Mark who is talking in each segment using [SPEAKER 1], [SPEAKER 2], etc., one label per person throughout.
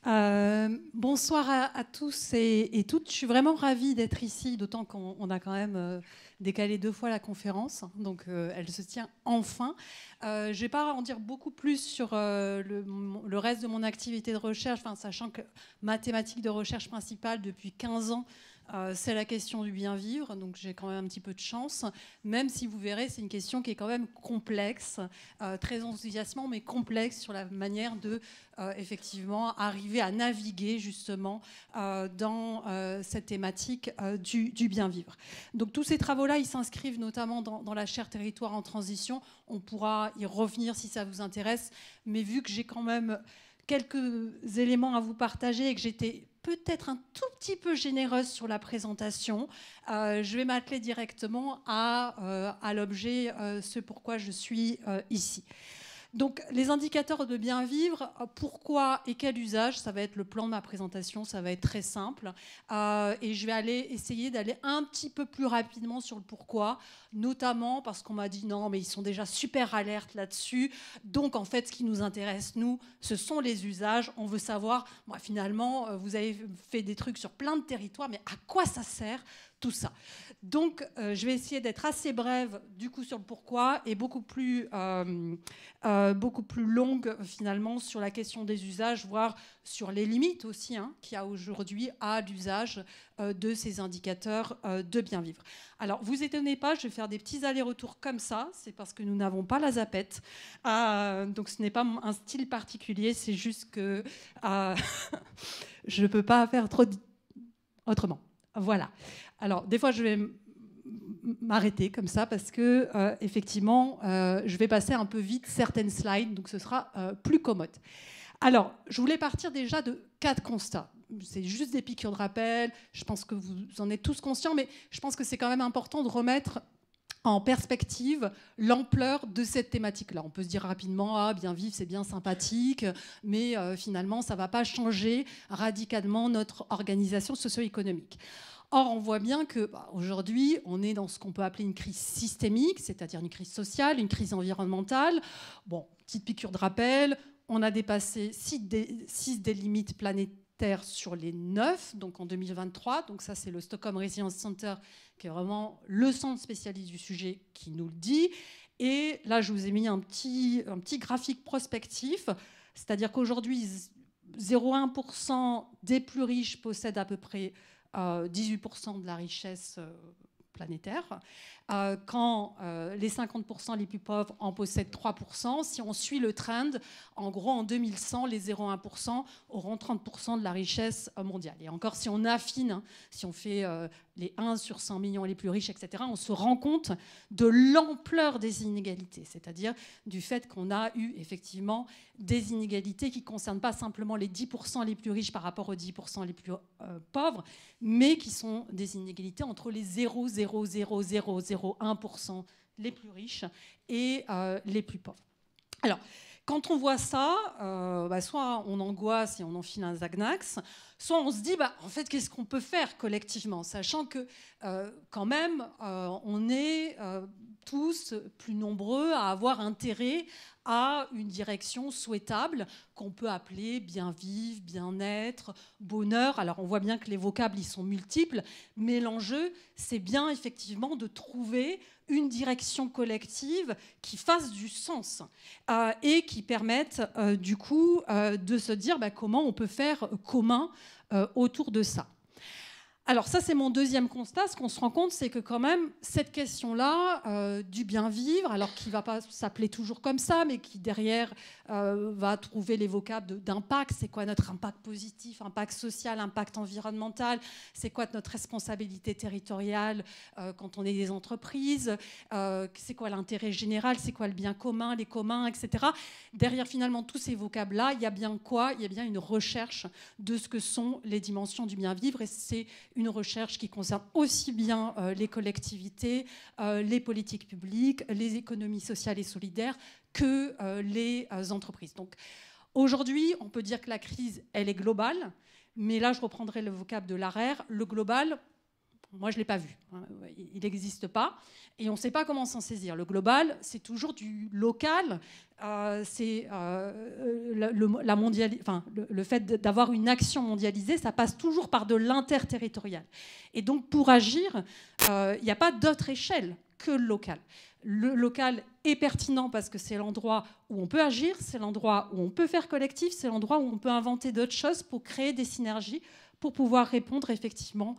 [SPEAKER 1] Bonsoir à tous et toutes. Je suis vraiment ravie d'être ici, d'autant qu'on a quand même décalé 2 fois la conférence, donc elle se tient enfin. Je ne vais pas en dire beaucoup plus sur le reste de mon activité de recherche, sachant que ma thématique de recherche principale depuis 15 ans, c'est la question du bien vivre, donc j'ai quand même un petit peu de chance, même si vous verrez, c'est une question qui est quand même complexe, très enthousiasmante, mais complexe sur la manière de effectivement arriver à naviguer justement dans cette thématique du bien vivre. Donc tous ces travaux-là, ils s'inscrivent notamment dans la chaire Territoire en transition. On pourra y revenir si ça vous intéresse, mais vu que j'ai quand même quelques éléments à vous partager et que j'étais peut-être un tout petit peu généreuse sur la présentation, je vais m'atteler directement à l'objet, ce pourquoi je suis ici. Donc, les indicateurs de bien vivre, pourquoi et quel usage, ça va être le plan de ma présentation, ça va être très simple. Et je vais essayer d'aller un petit peu plus rapidement sur le pourquoi, notamment parce qu'on m'a dit non, mais ils sont déjà super alertes là-dessus. Donc, en fait, ce qui nous intéresse, nous, ce sont les usages. On veut savoir, moi, finalement, vous avez fait des trucs sur plein de territoires, mais à quoi ça sert tout ça? Donc, je vais essayer d'être assez brève du coup sur le pourquoi et beaucoup plus longue finalement sur la question des usages, voire sur les limites aussi qu'il y a aujourd'hui à l'usage de ces indicateurs de bien vivre. Alors, vous étonnez pas, je vais faire des petits allers-retours comme ça, c'est parce que nous n'avons pas la zapette. Donc, ce n'est pas un style particulier, c'est juste que je ne peux pas faire trop autrement. Voilà. Alors, des fois, je vais m'arrêter comme ça parce que, effectivement, je vais passer un peu vite certaines slides, donc ce sera plus commode. Alors, je voulais partir déjà de 4 constats. C'est juste des piqûres de rappel. Je pense que vous en êtes tous conscients, mais je pense que c'est quand même important de remettre en perspective l'ampleur de cette thématique-là. On peut se dire rapidement, bien vivre, c'est bien sympathique, mais finalement, ça ne va pas changer radicalement notre organisation socio-économique. Or, on voit bien qu'aujourd'hui, on est dans ce qu'on peut appeler une crise systémique, c'est-à-dire une crise sociale, une crise environnementale. Bon, petite piqûre de rappel, on a dépassé 6 des limites planétaires sur les 9, donc en 2023. Donc ça, c'est le Stockholm Resilience Center, qui est vraiment le centre spécialiste du sujet qui nous le dit. Et là, je vous ai mis un petit graphique prospectif, c'est-à-dire qu'aujourd'hui, 0,1% des plus riches possèdent à peu près 18% de la richesse planétaire, quand les 50% les plus pauvres en possèdent 3%. Si on suit le trend, en gros, en 2100, les 0,1% auront 30% de la richesse mondiale. Et encore, si on affine, si on fait les 1 sur 100 millions les plus riches, etc., on se rend compte de l'ampleur des inégalités, c'est-à-dire du fait qu'on a eu effectivement des inégalités qui ne concernent pas simplement les 10% les plus riches par rapport aux 10% les plus pauvres, mais qui sont des inégalités entre les 0,00001% les plus riches et les plus pauvres. Alors, quand on voit ça, soit on angoisse et on enfile un Xanax, soit on se dit, en fait, qu'est-ce qu'on peut faire collectivement, sachant que quand même, on est tous plus nombreux à avoir intérêt à une direction souhaitable qu'on peut appeler bien vivre, bien-être, bonheur. Alors on voit bien que les vocables, ils sont multiples, mais l'enjeu, c'est bien effectivement de trouver une direction collective qui fasse du sens et qui permette du coup de se dire comment on peut faire commun autour de ça. Alors ça, c'est mon deuxième constat. Ce qu'on se rend compte, c'est que quand même, cette question-là du bien vivre, alors qui ne va pas s'appeler toujours comme ça, mais qui derrière va trouver les vocables d'impact. C'est quoi notre impact positif, impact social, impact environnemental? C'est quoi notre responsabilité territoriale quand on est des entreprises? C'est quoi l'intérêt général? C'est quoi le bien commun, les communs, etc. Derrière finalement tous ces vocables-là, il y a bien quoi? Il y a bien une recherche de ce que sont les dimensions du bien vivre, et c'est une recherche qui concerne aussi bien les collectivités, les politiques publiques, les économies sociales et solidaires que les entreprises. Donc aujourd'hui, on peut dire que la crise, elle est globale, mais là, je reprendrai le vocable de Larère. Le global, moi je ne l'ai pas vu, hein, il n'existe pas, et on ne sait pas comment s'en saisir. Le global, c'est toujours du local, c'est le fait d'avoir une action mondialisée, ça passe toujours par de l'interterritorial. Et donc pour agir, il n'y a pas d'autre échelle que le local. Le local est pertinent parce que c'est l'endroit où on peut agir, c'est l'endroit où on peut faire collectif, c'est l'endroit où on peut inventer d'autres choses pour créer des synergies, pour pouvoir répondre effectivement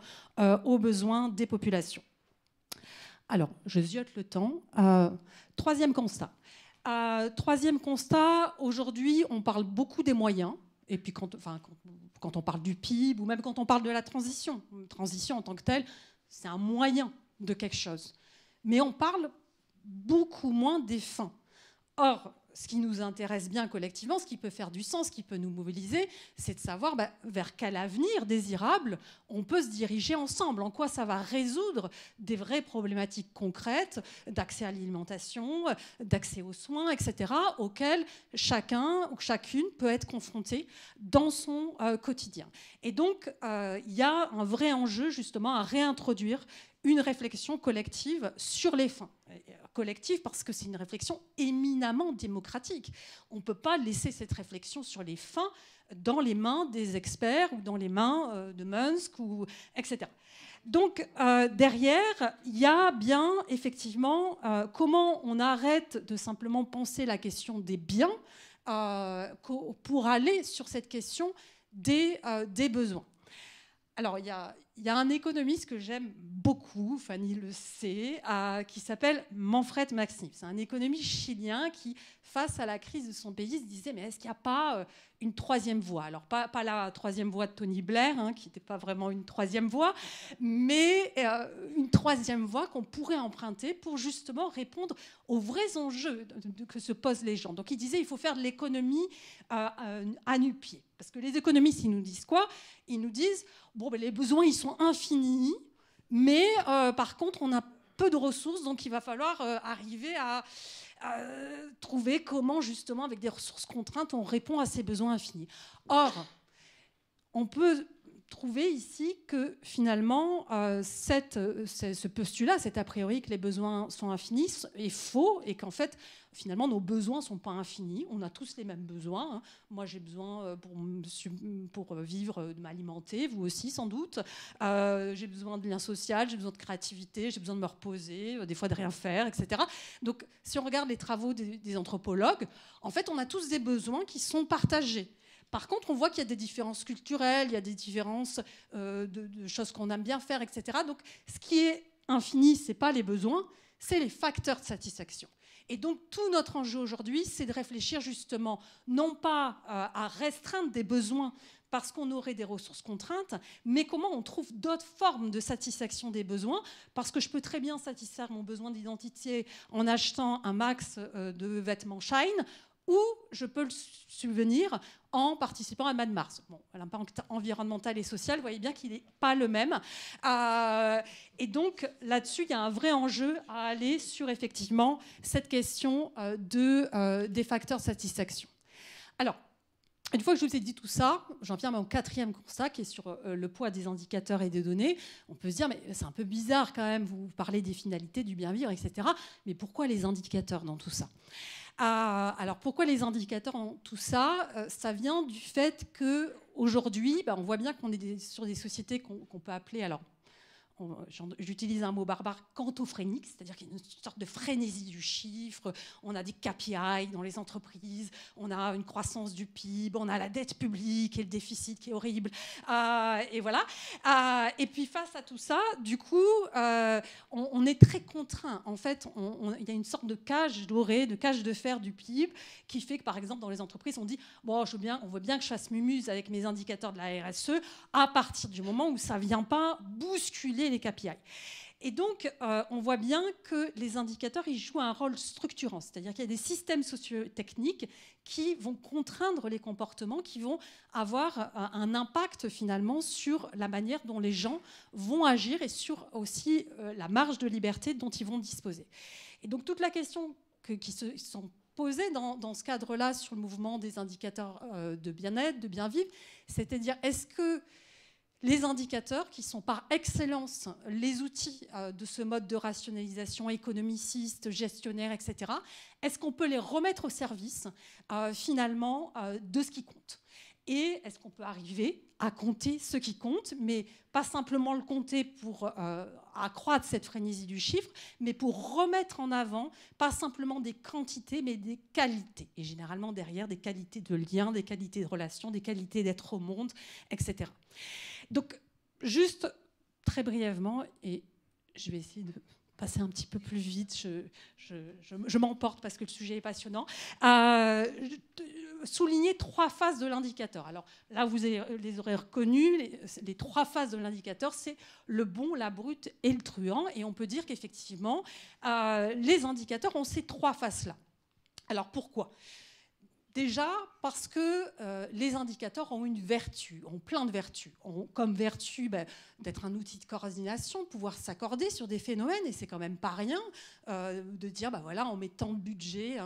[SPEAKER 1] aux besoins des populations. Alors, je ziote le temps. Troisième constat. Troisième constat, aujourd'hui, on parle beaucoup des moyens. Et puis quand on parle du PIB ou même quand on parle de la transition en tant que telle, c'est un moyen de quelque chose. Mais on parle beaucoup moins des fins. Or, ce qui nous intéresse bien collectivement, ce qui peut faire du sens, ce qui peut nous mobiliser, c'est de savoir vers quel avenir désirable on peut se diriger ensemble, en quoi ça va résoudre des vraies problématiques concrètes d'accès à l'alimentation, d'accès aux soins, etc., auxquelles chacun ou chacune peut être confronté dans son quotidien. Et donc, il y a un vrai enjeu justement à réintroduire une réflexion collective sur les fins. Collective parce que c'est une réflexion éminemment démocratique. On ne peut pas laisser cette réflexion sur les fins dans les mains des experts ou dans les mains de Munsk, etc. Donc derrière, il y a bien effectivement comment on arrête de simplement penser la question des biens pour aller sur cette question des besoins. Alors, il y a un économiste que j'aime beaucoup, Fanny le sait, qui s'appelle Manfred Maxim. C'est un économiste chilien qui, face à la crise de son pays, se disait mais est-ce qu'il n'y a pas une troisième voie? Alors, pas la troisième voie de Tony Blair, hein, qui n'était pas vraiment une troisième voie, mais une troisième voie qu'on pourrait emprunter pour justement répondre aux vrais enjeux que se posent les gens. Donc, il disait il faut faire de l'économie à nu-pied. Parce que les économistes, ils nous disent quoi? Ils nous disent bon, les besoins, ils sont infinis, mais par contre, on a peu de ressources, donc il va falloir arriver à trouver comment, justement, avec des ressources contraintes, on répond à ces besoins infinis. Or, on peut trouver ici que finalement, ce postulat, cet a priori que les besoins sont infinis, est faux, et qu'en fait, finalement, nos besoins ne sont pas infinis. On a tous les mêmes besoins, hein. Moi, j'ai besoin pour vivre, de m'alimenter, vous aussi sans doute. J'ai besoin de lien social, j'ai besoin de créativité, j'ai besoin de me reposer, des fois de rien faire, etc. Donc, si on regarde les travaux des anthropologues, en fait, on a tous des besoins qui sont partagés. Par contre, on voit qu'il y a des différences culturelles, il y a des différences de choses qu'on aime bien faire, etc. Donc, ce qui est infini, ce n'est pas les besoins, c'est les facteurs de satisfaction. Et donc, tout notre enjeu aujourd'hui, c'est de réfléchir justement, non pas à restreindre des besoins parce qu'on aurait des ressources contraintes, mais comment on trouve d'autres formes de satisfaction des besoins, parce que je peux très bien satisfaire mon besoin d'identité en achetant un max de vêtements Shine, ou je peux le subvenir en participant à Mad Mars. Bon, l'impact environnemental et social, vous voyez bien qu'il n'est pas le même. Et donc, là-dessus, il y a un vrai enjeu à aller sur, effectivement, cette question des facteurs de satisfaction. Alors, une fois que je vous ai dit tout ça, j'en viens à mon quatrième constat qui est sur le poids des indicateurs et des données. On peut se dire, mais c'est un peu bizarre quand même, vous parlez des finalités, du bien vivre, etc. Mais pourquoi les indicateurs dans tout ça ? Alors pourquoi les indicateurs dans tout ça ? Ça vient du fait qu'aujourd'hui, on voit bien qu'on est sur des sociétés qu'on peut appeler, alors j'utilise un mot barbare, quantophrénique, c'est-à-dire qu'il y a une sorte de frénésie du chiffre, on a des KPI dans les entreprises, on a une croissance du PIB, on a la dette publique et le déficit qui est horrible, et voilà. Et puis face à tout ça, du coup, on est très contraint. En fait, il y a une sorte de cage dorée, de cage de fer du PIB qui fait que, par exemple, dans les entreprises, on dit bon, on veut bien que je fasse mumuse avec mes indicateurs de la RSE à partir du moment où ça ne vient pas bousculer les KPI. Et donc, on voit bien que les indicateurs, ils jouent un rôle structurant, c'est-à-dire qu'il y a des systèmes socio-techniques qui vont contraindre les comportements, qui vont avoir un impact finalement sur la manière dont les gens vont agir et sur aussi la marge de liberté dont ils vont disposer. Et donc, toute la question qui se sont posées dans ce cadre-là sur le mouvement des indicateurs de bien-être, de bien-vivre, c'est-à-dire est-ce que les indicateurs qui sont par excellence les outils de ce mode de rationalisation économiciste, gestionnaire, etc., est-ce qu'on peut les remettre au service finalement de ce qui compte? Et est-ce qu'on peut arriver à compter ce qui compte, mais pas simplement le compter pour accroître cette frénésie du chiffre, mais pour remettre en avant pas simplement des quantités, mais des qualités. Et généralement derrière, des qualités de lien, des qualités de relation, des qualités d'être au monde, etc. Donc, juste très brièvement, et je vais essayer de passer un petit peu plus vite, je m'emporte parce que le sujet est passionnant, souligner 3 phases de l'indicateur. Alors là, vous les aurez reconnues, les 3 phases de l'indicateur, c'est le bon, la brute et le truand, et on peut dire qu'effectivement, les indicateurs ont ces 3 phases-là. Alors pourquoi ? Déjà parce que les indicateurs ont une vertu, ont plein de vertus. Ont comme vertu d'être un outil de coordination, pouvoir s'accorder sur des phénomènes, et c'est quand même pas rien de dire, voilà, on met tant de budget,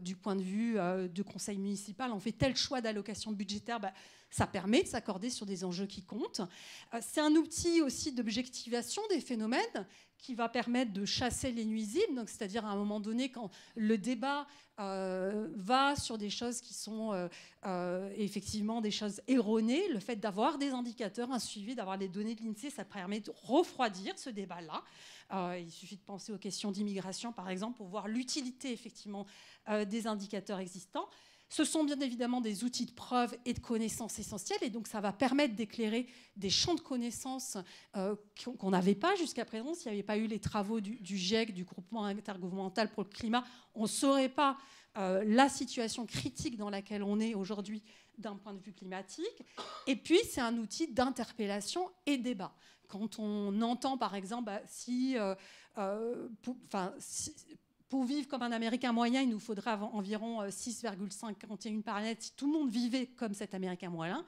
[SPEAKER 1] du point de vue du conseil municipal, on fait tel choix d'allocation budgétaire, ça permet de s'accorder sur des enjeux qui comptent. C'est un outil aussi d'objectivation des phénomènes qui va permettre de chasser les nuisibles, donc c'est-à-dire à un moment donné, quand le débat va sur des choses qui sont effectivement des choses erronées, le fait d'avoir des indicateurs, un suivi, d'avoir les données de l'INSEE, ça permet de refroidir ce débat-là. Il suffit de penser aux questions d'immigration, par exemple, pour voir l'utilité effectivement des indicateurs existants. Ce sont bien évidemment des outils de preuve et de connaissances essentiels, et donc ça va permettre d'éclairer des champs de connaissances qu'on n'avait pas jusqu'à présent. S'il n'y avait pas eu les travaux du GIEC, du groupement intergouvernemental pour le climat, on ne saurait pas la situation critique dans laquelle on est aujourd'hui d'un point de vue climatique. Et puis, c'est un outil d'interpellation et débat. Quand on entend, par exemple, pour vivre comme un Américain moyen, il nous faudrait environ 6,51 planètes. Si tout le monde vivait comme cet Américain moyen,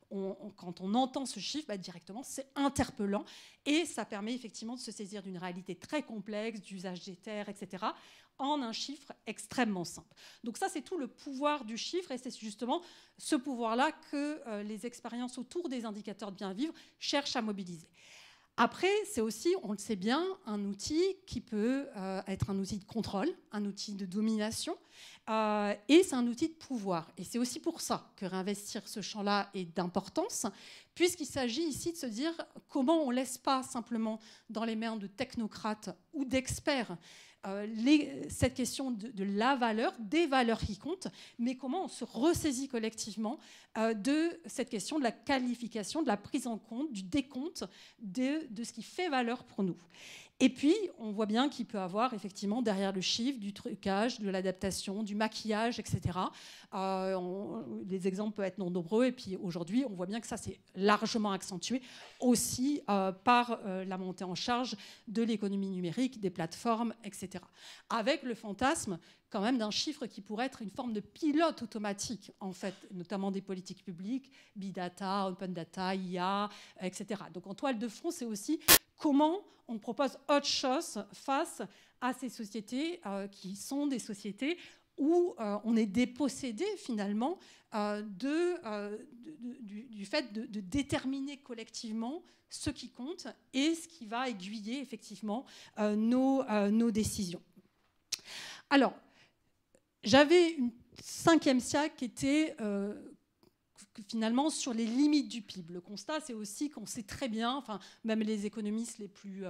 [SPEAKER 1] quand on entend ce chiffre, directement, c'est interpellant. Et ça permet effectivement de se saisir d'une réalité très complexe, d'usage des terres, etc., en un chiffre extrêmement simple. Donc ça, c'est tout le pouvoir du chiffre. Et c'est justement ce pouvoir-là que les expériences autour des indicateurs de bien vivre cherchent à mobiliser. Après, c'est aussi, on le sait bien, un outil qui peut être un outil de contrôle, un outil de domination, et c'est un outil de pouvoir. Et c'est aussi pour ça que réinvestir ce champ-là est d'importance, puisqu'il s'agit ici de se dire comment on ne laisse pas simplement dans les mains de technocrates ou d'experts cette question de la valeur, des valeurs qui comptent, mais comment on se ressaisit collectivement de cette question de la qualification, de la prise en compte, du décompte de ce qui fait valeur pour nous. Et puis, on voit bien qu'il peut y avoir effectivement derrière le chiffre du trucage, de l'adaptation, du maquillage, etc. Les exemples peuvent être non nombreux. Et puis aujourd'hui, on voit bien que ça, c'est largement accentué aussi par la montée en charge de l'économie numérique, des plateformes, etc. Avec le fantasme quand même d'un chiffre qui pourrait être une forme de pilote automatique, en fait, notamment des politiques publiques, big data, open data, IA, etc. Donc en toile de fond, c'est aussi comment on propose autre chose face à ces sociétés qui sont des sociétés où on est dépossédé finalement du fait de déterminer collectivement ce qui compte et ce qui va aiguiller effectivement nos décisions. Alors, j'avais une 5e siècle qui était finalement sur les limites du PIB. Le constat, c'est aussi qu'on sait très bien, enfin, même les économistes les plus,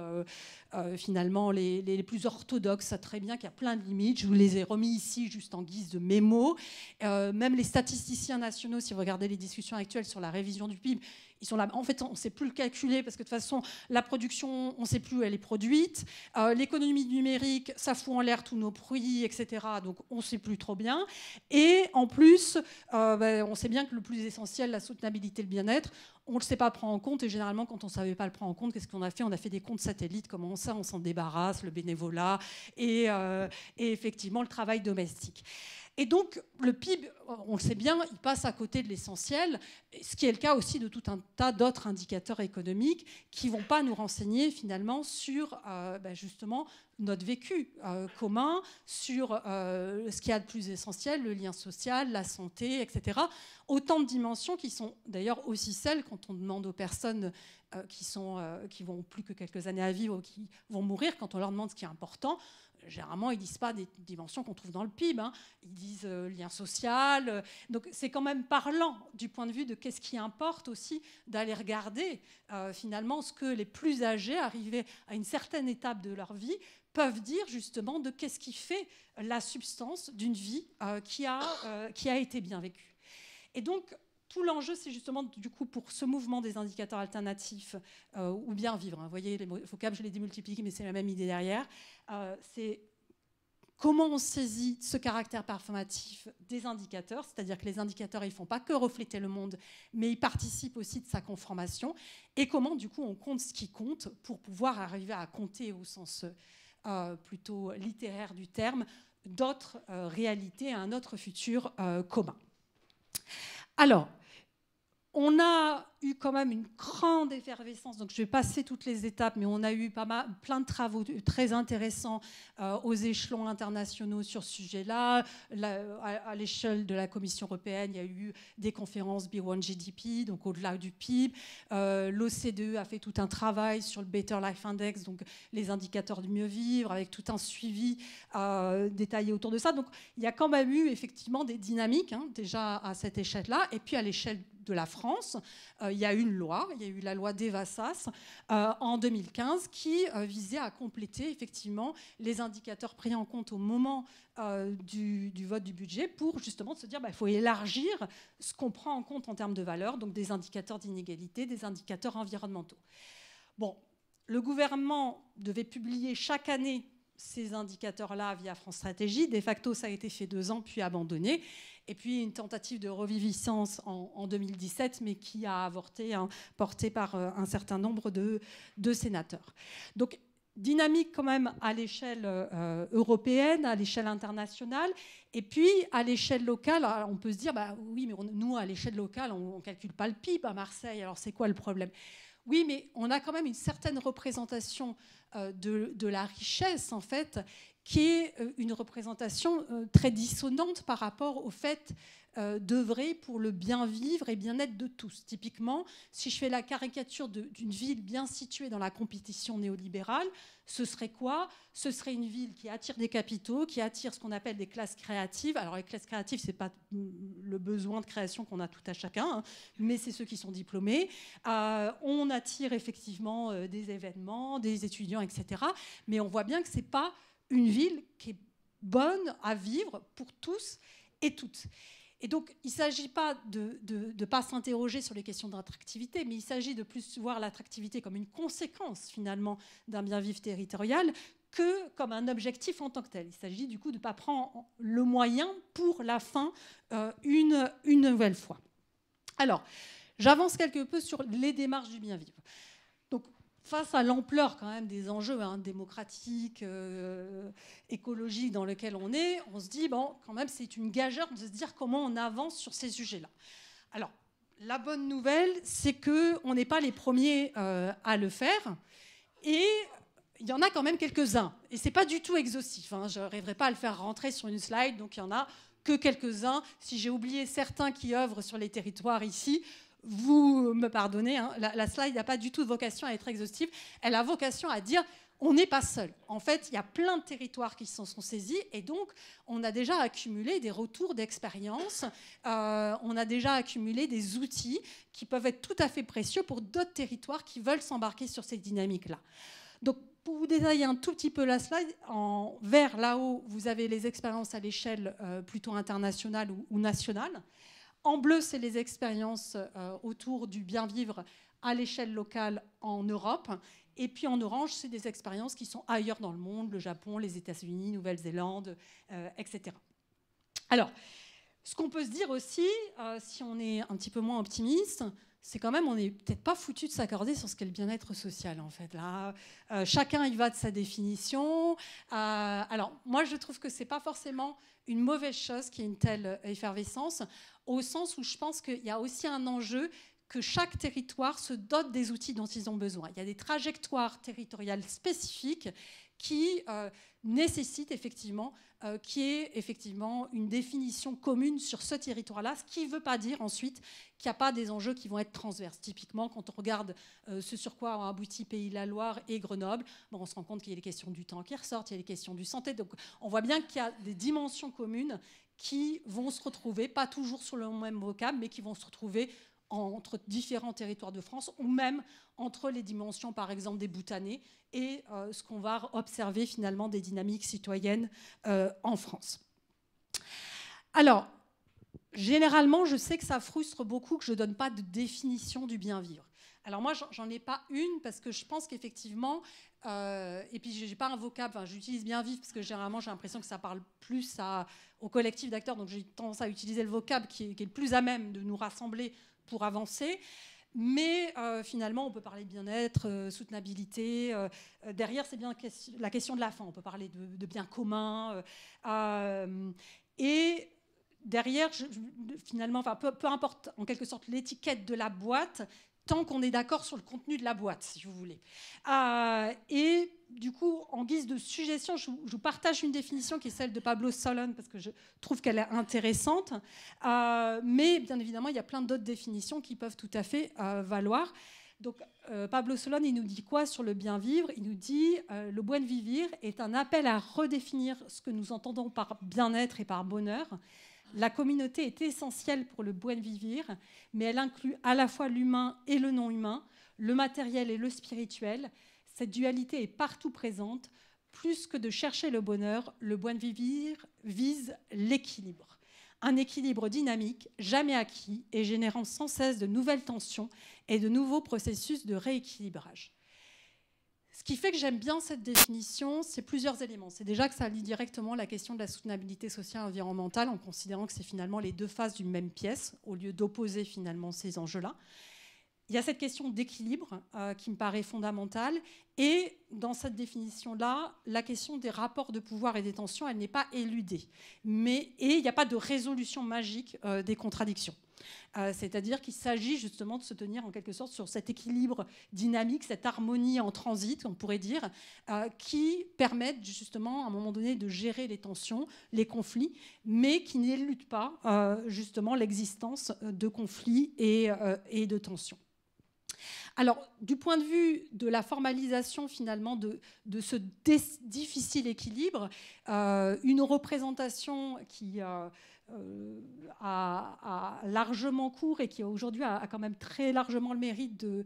[SPEAKER 1] finalement, les plus orthodoxes savent très bien qu'il y a plein de limites. Je vous les ai remis ici juste en guise de mémo. Même les statisticiens nationaux, si vous regardez les discussions actuelles sur la révision du PIB, ils sont là. En fait, on ne sait plus le calculer parce que de toute façon, la production, on ne sait plus où elle est produite. L'économie numérique, ça fout en l'air tous nos prix, etc. Donc, on ne sait plus trop bien. Et en plus, on sait bien que le plus essentiel, la soutenabilité, le bien-être, on ne le sait pas prendre en compte. Et généralement, quand on ne savait pas le prendre en compte, qu'est-ce qu'on a fait ? On a fait des comptes satellites. Comment ça, on s'en débarrasse, le bénévolat et effectivement le travail domestique. Et donc, le PIB, on le sait bien, il passe à côté de l'essentiel, ce qui est le cas aussi de tout un tas d'autres indicateurs économiques qui ne vont pas nous renseigner finalement sur justement notre vécu commun, sur ce qu'il y a de plus essentiel, le lien social, la santé, etc. Autant de dimensions qui sont d'ailleurs aussi celles, quand on demande aux personnes qui vont plus que quelques années à vivre, qui vont mourir, quand on leur demande ce qui est important, généralement, ils ne disent pas des dimensions qu'on trouve dans le PIB, hein. Ils disent lien social. Donc, c'est quand même parlant du point de vue de qu'est-ce qui importe aussi d'aller regarder finalement ce que les plus âgés, arrivés à une certaine étape de leur vie, peuvent dire justement de qu'est-ce qui fait la substance d'une vie qui a été bien vécue. Et donc, tout l'enjeu, c'est justement, du coup, pour ce mouvement des indicateurs alternatifs, ou bien vivre, hein. Vous voyez, les vocables, je les démultiplie, mais c'est la même idée derrière. C'est comment on saisit ce caractère performatif des indicateurs, c'est-à-dire que les indicateurs, ils ne font pas que refléter le monde, mais ils participent aussi de sa conformation, et comment, du coup, on compte ce qui compte pour pouvoir arriver à compter au sens plutôt littéraire du terme, d'autres réalités, un autre futur commun. Alors, on a eu quand même une grande effervescence, donc je vais passer toutes les étapes, mais on a eu plein de travaux très intéressants aux échelons internationaux sur ce sujet-là. À l'échelle de la Commission européenne, il y a eu des conférences B1GDP, donc au-delà du PIB. L'OCDE a fait tout un travail sur le Better Life Index, donc les indicateurs du mieux vivre, avec tout un suivi détaillé autour de ça. Donc il y a quand même eu effectivement des dynamiques, hein, déjà à cette échelle-là, et puis à l'échelle de la France, il y a eu une loi, il y a eu la loi Devasas en 2015 qui visait à compléter effectivement les indicateurs pris en compte au moment du vote du budget pour justement se dire il faut élargir ce qu'on prend en compte en termes de valeurs, donc des indicateurs d'inégalité, des indicateurs environnementaux. Bon, le gouvernement devait publier chaque année ces indicateurs-là via France Stratégie. De facto, ça a été fait 2 ans, puis abandonné. Et puis une tentative de reviviscence en 2017, mais qui a avorté, hein, portée par un certain nombre de sénateurs. Donc, dynamique quand même à l'échelle européenne, à l'échelle internationale, et puis à l'échelle locale, on peut se dire, oui, mais nous, à l'échelle locale, on ne calcule pas le PIB à Marseille, alors c'est quoi le problème ? Oui, mais on a quand même une certaine représentation de la richesse, en fait, qui est une représentation très dissonante par rapport au fait d'œuvrer pour le bien vivre et bien-être de tous. Typiquement, si je fais la caricature d'une ville bien située dans la compétition néolibérale, ce serait quoi ? Ce serait une ville qui attire des capitaux, qui attire ce qu'on appelle des classes créatives. Alors les classes créatives, ce n'est pas le besoin de création qu'on a tout à chacun, hein, mais c'est ceux qui sont diplômés. On attire effectivement des événements, des étudiants, etc. Mais on voit bien que ce n'est pas une ville qui est bonne à vivre pour tous et toutes. Et donc, il ne s'agit pas de ne pas s'interroger sur les questions d'attractivité, mais il s'agit de plus voir l'attractivité comme une conséquence, finalement, d'un bien-vivre territorial que comme un objectif en tant que tel. Il s'agit, du coup, de ne pas prendre le moyen pour la fin une nouvelle fois. Alors, j'avance quelque peu sur les démarches du bien-vivre. Donc, face à l'ampleur quand même des enjeux démocratiques, écologiques dans lesquels on est, on se dit, bon, quand même, c'est une gageure de se dire comment on avance sur ces sujets-là. Alors, la bonne nouvelle, c'est qu'on n'est pas les premiers à le faire, et il y en a quand même quelques-uns. Et ce n'est pas du tout exhaustif, hein. Je n'arriverai pas à le faire rentrer sur une slide, donc il y en a que quelques-uns. Si j'ai oublié certains qui œuvrent sur les territoires ici, vous me pardonnez, hein, la slide n'a pas du tout de vocation à être exhaustive. Elle a vocation à dire on n'est pas seul. En fait, il y a plein de territoires qui s'en sont saisis et donc on a déjà accumulé des retours d'expérience, on a déjà accumulé des outils qui peuvent être tout à fait précieux pour d'autres territoires qui veulent s'embarquer sur ces dynamiques-là. Donc, pour vous détailler un tout petit peu la slide, en vert là-haut, vous avez les expériences à l'échelle plutôt internationale ou nationale. En bleu, c'est les expériences autour du bien-vivre à l'échelle locale en Europe. Et puis en orange, c'est des expériences qui sont ailleurs dans le monde, le Japon, les États-Unis, Nouvelle-Zélande, etc. Alors, ce qu'on peut se dire aussi, si on est un petit peu moins optimiste, c'est quand même, on n'est peut-être pas foutu de s'accorder sur ce qu'est le bien-être social, en fait. Là, chacun y va de sa définition. Alors, moi, je trouve que ce n'est pas forcément une mauvaise chose qu'il y ait une telle effervescence, au sens où je pense qu'il y a aussi un enjeu que chaque territoire se dote des outils dont ils ont besoin. Il y a des trajectoires territoriales spécifiques qui nécessite effectivement qu'il y ait effectivement une définition commune sur ce territoire-là, ce qui ne veut pas dire ensuite qu'il n'y a pas des enjeux qui vont être transverses. Typiquement, quand on regarde ce sur quoi ont abouti Pays de la Loire et Grenoble, bon, on se rend compte qu'il y a les questions du temps qui ressortent, il y a les questions du santé. Donc on voit bien qu'il y a des dimensions communes qui vont se retrouver, pas toujours sur le même vocable, mais qui vont se retrouver entre différents territoires de France, ou même entre les dimensions, par exemple, des Bhoutanais et ce qu'on va observer finalement des dynamiques citoyennes en France. Alors, généralement, je sais que ça frustre beaucoup que je ne donne pas de définition du bien vivre. Alors moi, j'en ai pas une parce que je pense qu'effectivement, et puis j'ai pas un vocable, enfin, j'utilise bien vivre parce que généralement j'ai l'impression que ça parle plus au collectif d'acteurs, donc j'ai tendance à utiliser le vocable qui est le plus à même de nous rassembler pour avancer. Mais finalement, on peut parler de bien-être, soutenabilité. Derrière, c'est bien la question de la fin. On peut parler de bien commun. Et derrière, finalement, enfin, peu importe en quelque sorte l'étiquette de la boîte, tant qu'on est d'accord sur le contenu de la boîte, si vous voulez. Et du coup, en guise de suggestion, je vous partage une définition qui est celle de Pablo Solon, parce que je trouve qu'elle est intéressante. Mais bien évidemment, il y a plein d'autres définitions qui peuvent tout à fait valoir. Donc, Pablo Solon, il nous dit quoi sur le bien vivre? Il nous dit le buen vivir est un appel à redéfinir ce que nous entendons par bien-être et par bonheur. La communauté est essentielle pour le buen vivir, mais elle inclut à la fois l'humain et le non-humain, le matériel et le spirituel. Cette dualité est partout présente. Plus que de chercher le bonheur, le buen vivir vise l'équilibre. Un équilibre dynamique, jamais acquis et générant sans cesse de nouvelles tensions et de nouveaux processus de rééquilibrage. Ce qui fait que j'aime bien cette définition, c'est plusieurs éléments. C'est déjà que ça lie directement la question de la soutenabilité sociale et environnementale en considérant que c'est finalement les deux faces d'une même pièce, au lieu d'opposer finalement ces enjeux-là. Il y a cette question d'équilibre qui me paraît fondamentale. Et dans cette définition-là, la question des rapports de pouvoir et des tensions, elle n'est pas éludée. Et il n'y a pas de résolution magique des contradictions. C'est-à-dire qu'il s'agit justement de se tenir en quelque sorte sur cet équilibre dynamique, cette harmonie en transit, on pourrait dire, qui permettent justement à un moment donné de gérer les tensions, les conflits, mais qui n'éludent pas justement l'existence de conflits et de tensions. Alors, du point de vue de la formalisation finalement de ce difficile équilibre, une représentation qui a largement cours et qui aujourd'hui a quand même très largement le mérite de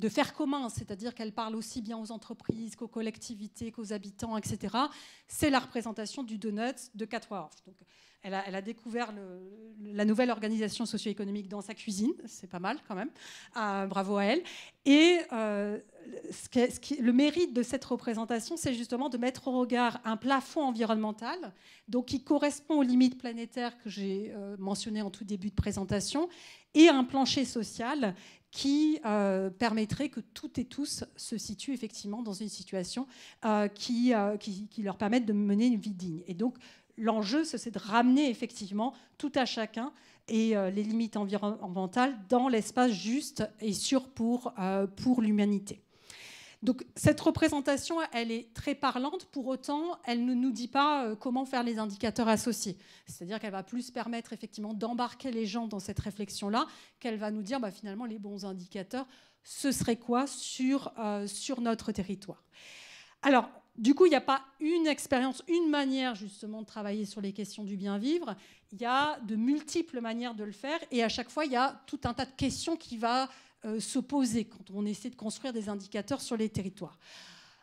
[SPEAKER 1] faire commun, c'est-à-dire qu'elle parle aussi bien aux entreprises qu'aux collectivités, qu'aux habitants, etc. C'est la représentation du donut de Katz-Wehrhoff. Donc, elle a découvert la nouvelle organisation socio-économique dans sa cuisine, c'est pas mal quand même, bravo à elle. Et le mérite de cette représentation, c'est justement de mettre au regard un plafond environnemental, donc qui correspond aux limites planétaires que j'ai mentionnées en tout début de présentation, et un plancher social qui permettrait que toutes et tous se situent effectivement dans une situation qui leur permette de mener une vie digne. Et donc, l'enjeu, c'est de ramener effectivement tout à chacun et les limites environnementales dans l'espace juste et sûr pour l'humanité. Donc cette représentation, elle est très parlante, pour autant, elle ne nous dit pas comment faire les indicateurs associés. C'est-à-dire qu'elle va plus permettre effectivement d'embarquer les gens dans cette réflexion-là, qu'elle va nous dire finalement les bons indicateurs, ce serait quoi sur notre territoire. Alors, du coup, il n'y a pas une expérience, une manière justement de travailler sur les questions du bien vivre. Il y a de multiples manières de le faire et à chaque fois, il y a tout un tas de questions qui vont se poser quand on essaie de construire des indicateurs sur les territoires.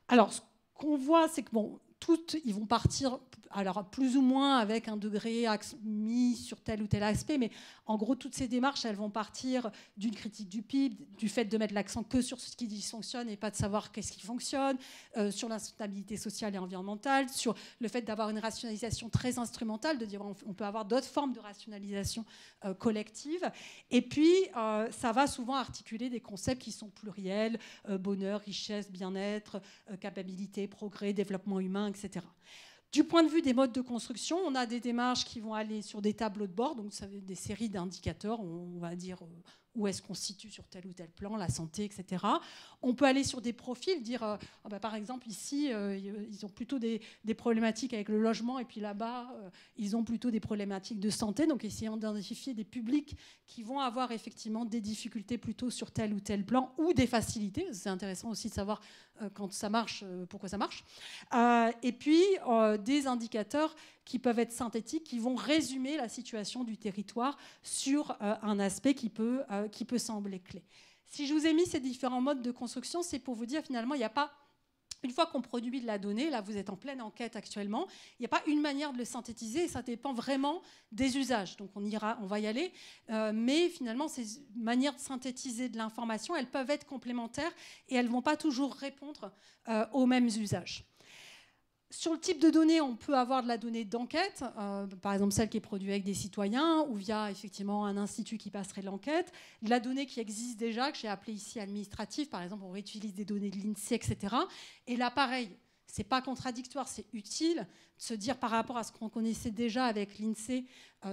[SPEAKER 1] Alors, ce qu'on voit, c'est que toutes, ils vont partir, alors plus ou moins avec un degré mis sur tel ou tel aspect, mais en gros, toutes ces démarches, elles vont partir d'une critique du PIB, du fait de mettre l'accent que sur ce qui dysfonctionne et pas de savoir qu'est-ce qui fonctionne, sur l'insoutenabilité sociale et environnementale, sur le fait d'avoir une rationalisation très instrumentale, de dire on peut avoir d'autres formes de rationalisation collective. Et puis, ça va souvent articuler des concepts qui sont pluriels, bonheur, richesse, bien-être, capacité, progrès, développement humain, etc. Du point de vue des modes de construction, on a des démarches qui vont aller sur des tableaux de bord, donc ça veut dire des séries d'indicateurs, on va dire où est-ce qu'on se situe sur tel ou tel plan, la santé, etc. On peut aller sur des profils, dire, par exemple, ici, ils ont plutôt des problématiques avec le logement, et puis là-bas, ils ont plutôt des problématiques de santé. Donc, essayons d'identifier des publics qui vont avoir effectivement des difficultés plutôt sur tel ou tel plan, ou des facilités. C'est intéressant aussi de savoir quand ça marche, pourquoi ça marche. Et puis, des indicateurs qui peuvent être synthétiques, qui vont résumer la situation du territoire sur un aspect qui peut sembler clé. Si je vous ai mis ces différents modes de construction, c'est pour vous dire finalement, il n'y a pas, une fois qu'on produit de la donnée, là vous êtes en pleine enquête actuellement, il n'y a pas une manière de le synthétiser, et ça dépend vraiment des usages. Donc on va y aller, mais finalement ces manières de synthétiser de l'information, elles peuvent être complémentaires et elles ne vont pas toujours répondre aux mêmes usages. Sur le type de données, on peut avoir de la donnée d'enquête, par exemple celle qui est produite avec des citoyens ou via effectivement un institut qui passerait de l'enquête, de la donnée qui existe déjà, que j'ai appelée ici administrative, par exemple on réutilise des données de l'INSEE, etc. Et là pareil, c'est pas contradictoire, c'est utile de se dire par rapport à ce qu'on connaissait déjà avec l'INSEE,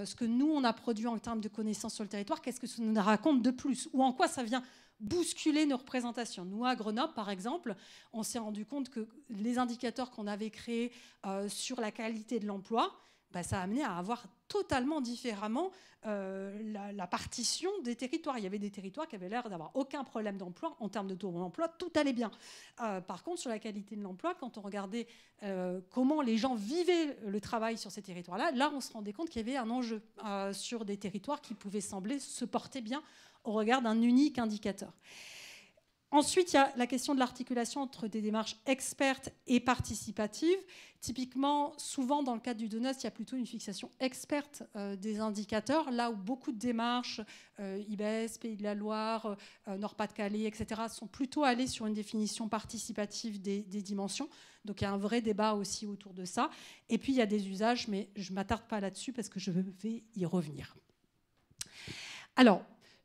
[SPEAKER 1] ce que nous on a produit en termes de connaissances sur le territoire, qu'est-ce que ça nous raconte de plus, ou en quoi ça vient bousculer nos représentations. Nous, à Grenoble, par exemple, on s'est rendu compte que les indicateurs qu'on avait créés sur la qualité de l'emploi, ça a amené à avoir totalement différemment la partition des territoires. Il y avait des territoires qui avaient l'air d'avoir aucun problème d'emploi. En termes de taux d'emploi, tout allait bien. Par contre, sur la qualité de l'emploi, quand on regardait comment les gens vivaient le travail sur ces territoires-là, là, on se rendait compte qu'il y avait un enjeu sur des territoires qui pouvaient sembler se porter bien au regard d'un unique indicateur. Ensuite, il y a la question de l'articulation entre des démarches expertes et participatives. Typiquement, souvent, dans le cadre du DONUS, il y a plutôt une fixation experte des indicateurs, là où beaucoup de démarches, IBES, Pays de la Loire, Nord-Pas-de-Calais, etc., sont plutôt allées sur une définition participative des dimensions. Donc, il y a un vrai débat aussi autour de ça. Et puis, il y a des usages, mais je ne m'attarde pas là-dessus parce que je vais y revenir. Alors,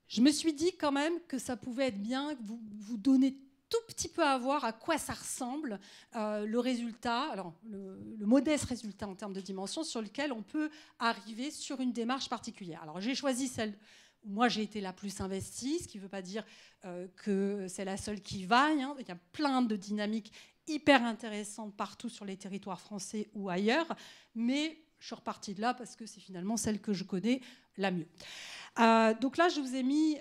[SPEAKER 1] je me suis dit quand même que ça pouvait être bien que vous donner tout petit peu à voir à quoi ça ressemble le résultat, alors le modeste résultat en termes de dimension sur lequel on peut arriver sur une démarche particulière. Alors j'ai choisi celle où moi j'ai été la plus investie, ce qui ne veut pas dire que c'est la seule qui vaille, hein. Il y a plein de dynamiques hyper intéressantes partout sur les territoires français ou ailleurs, mais je suis repartie de là parce que c'est finalement celle que je connais la mieux. Donc là, je vous ai mis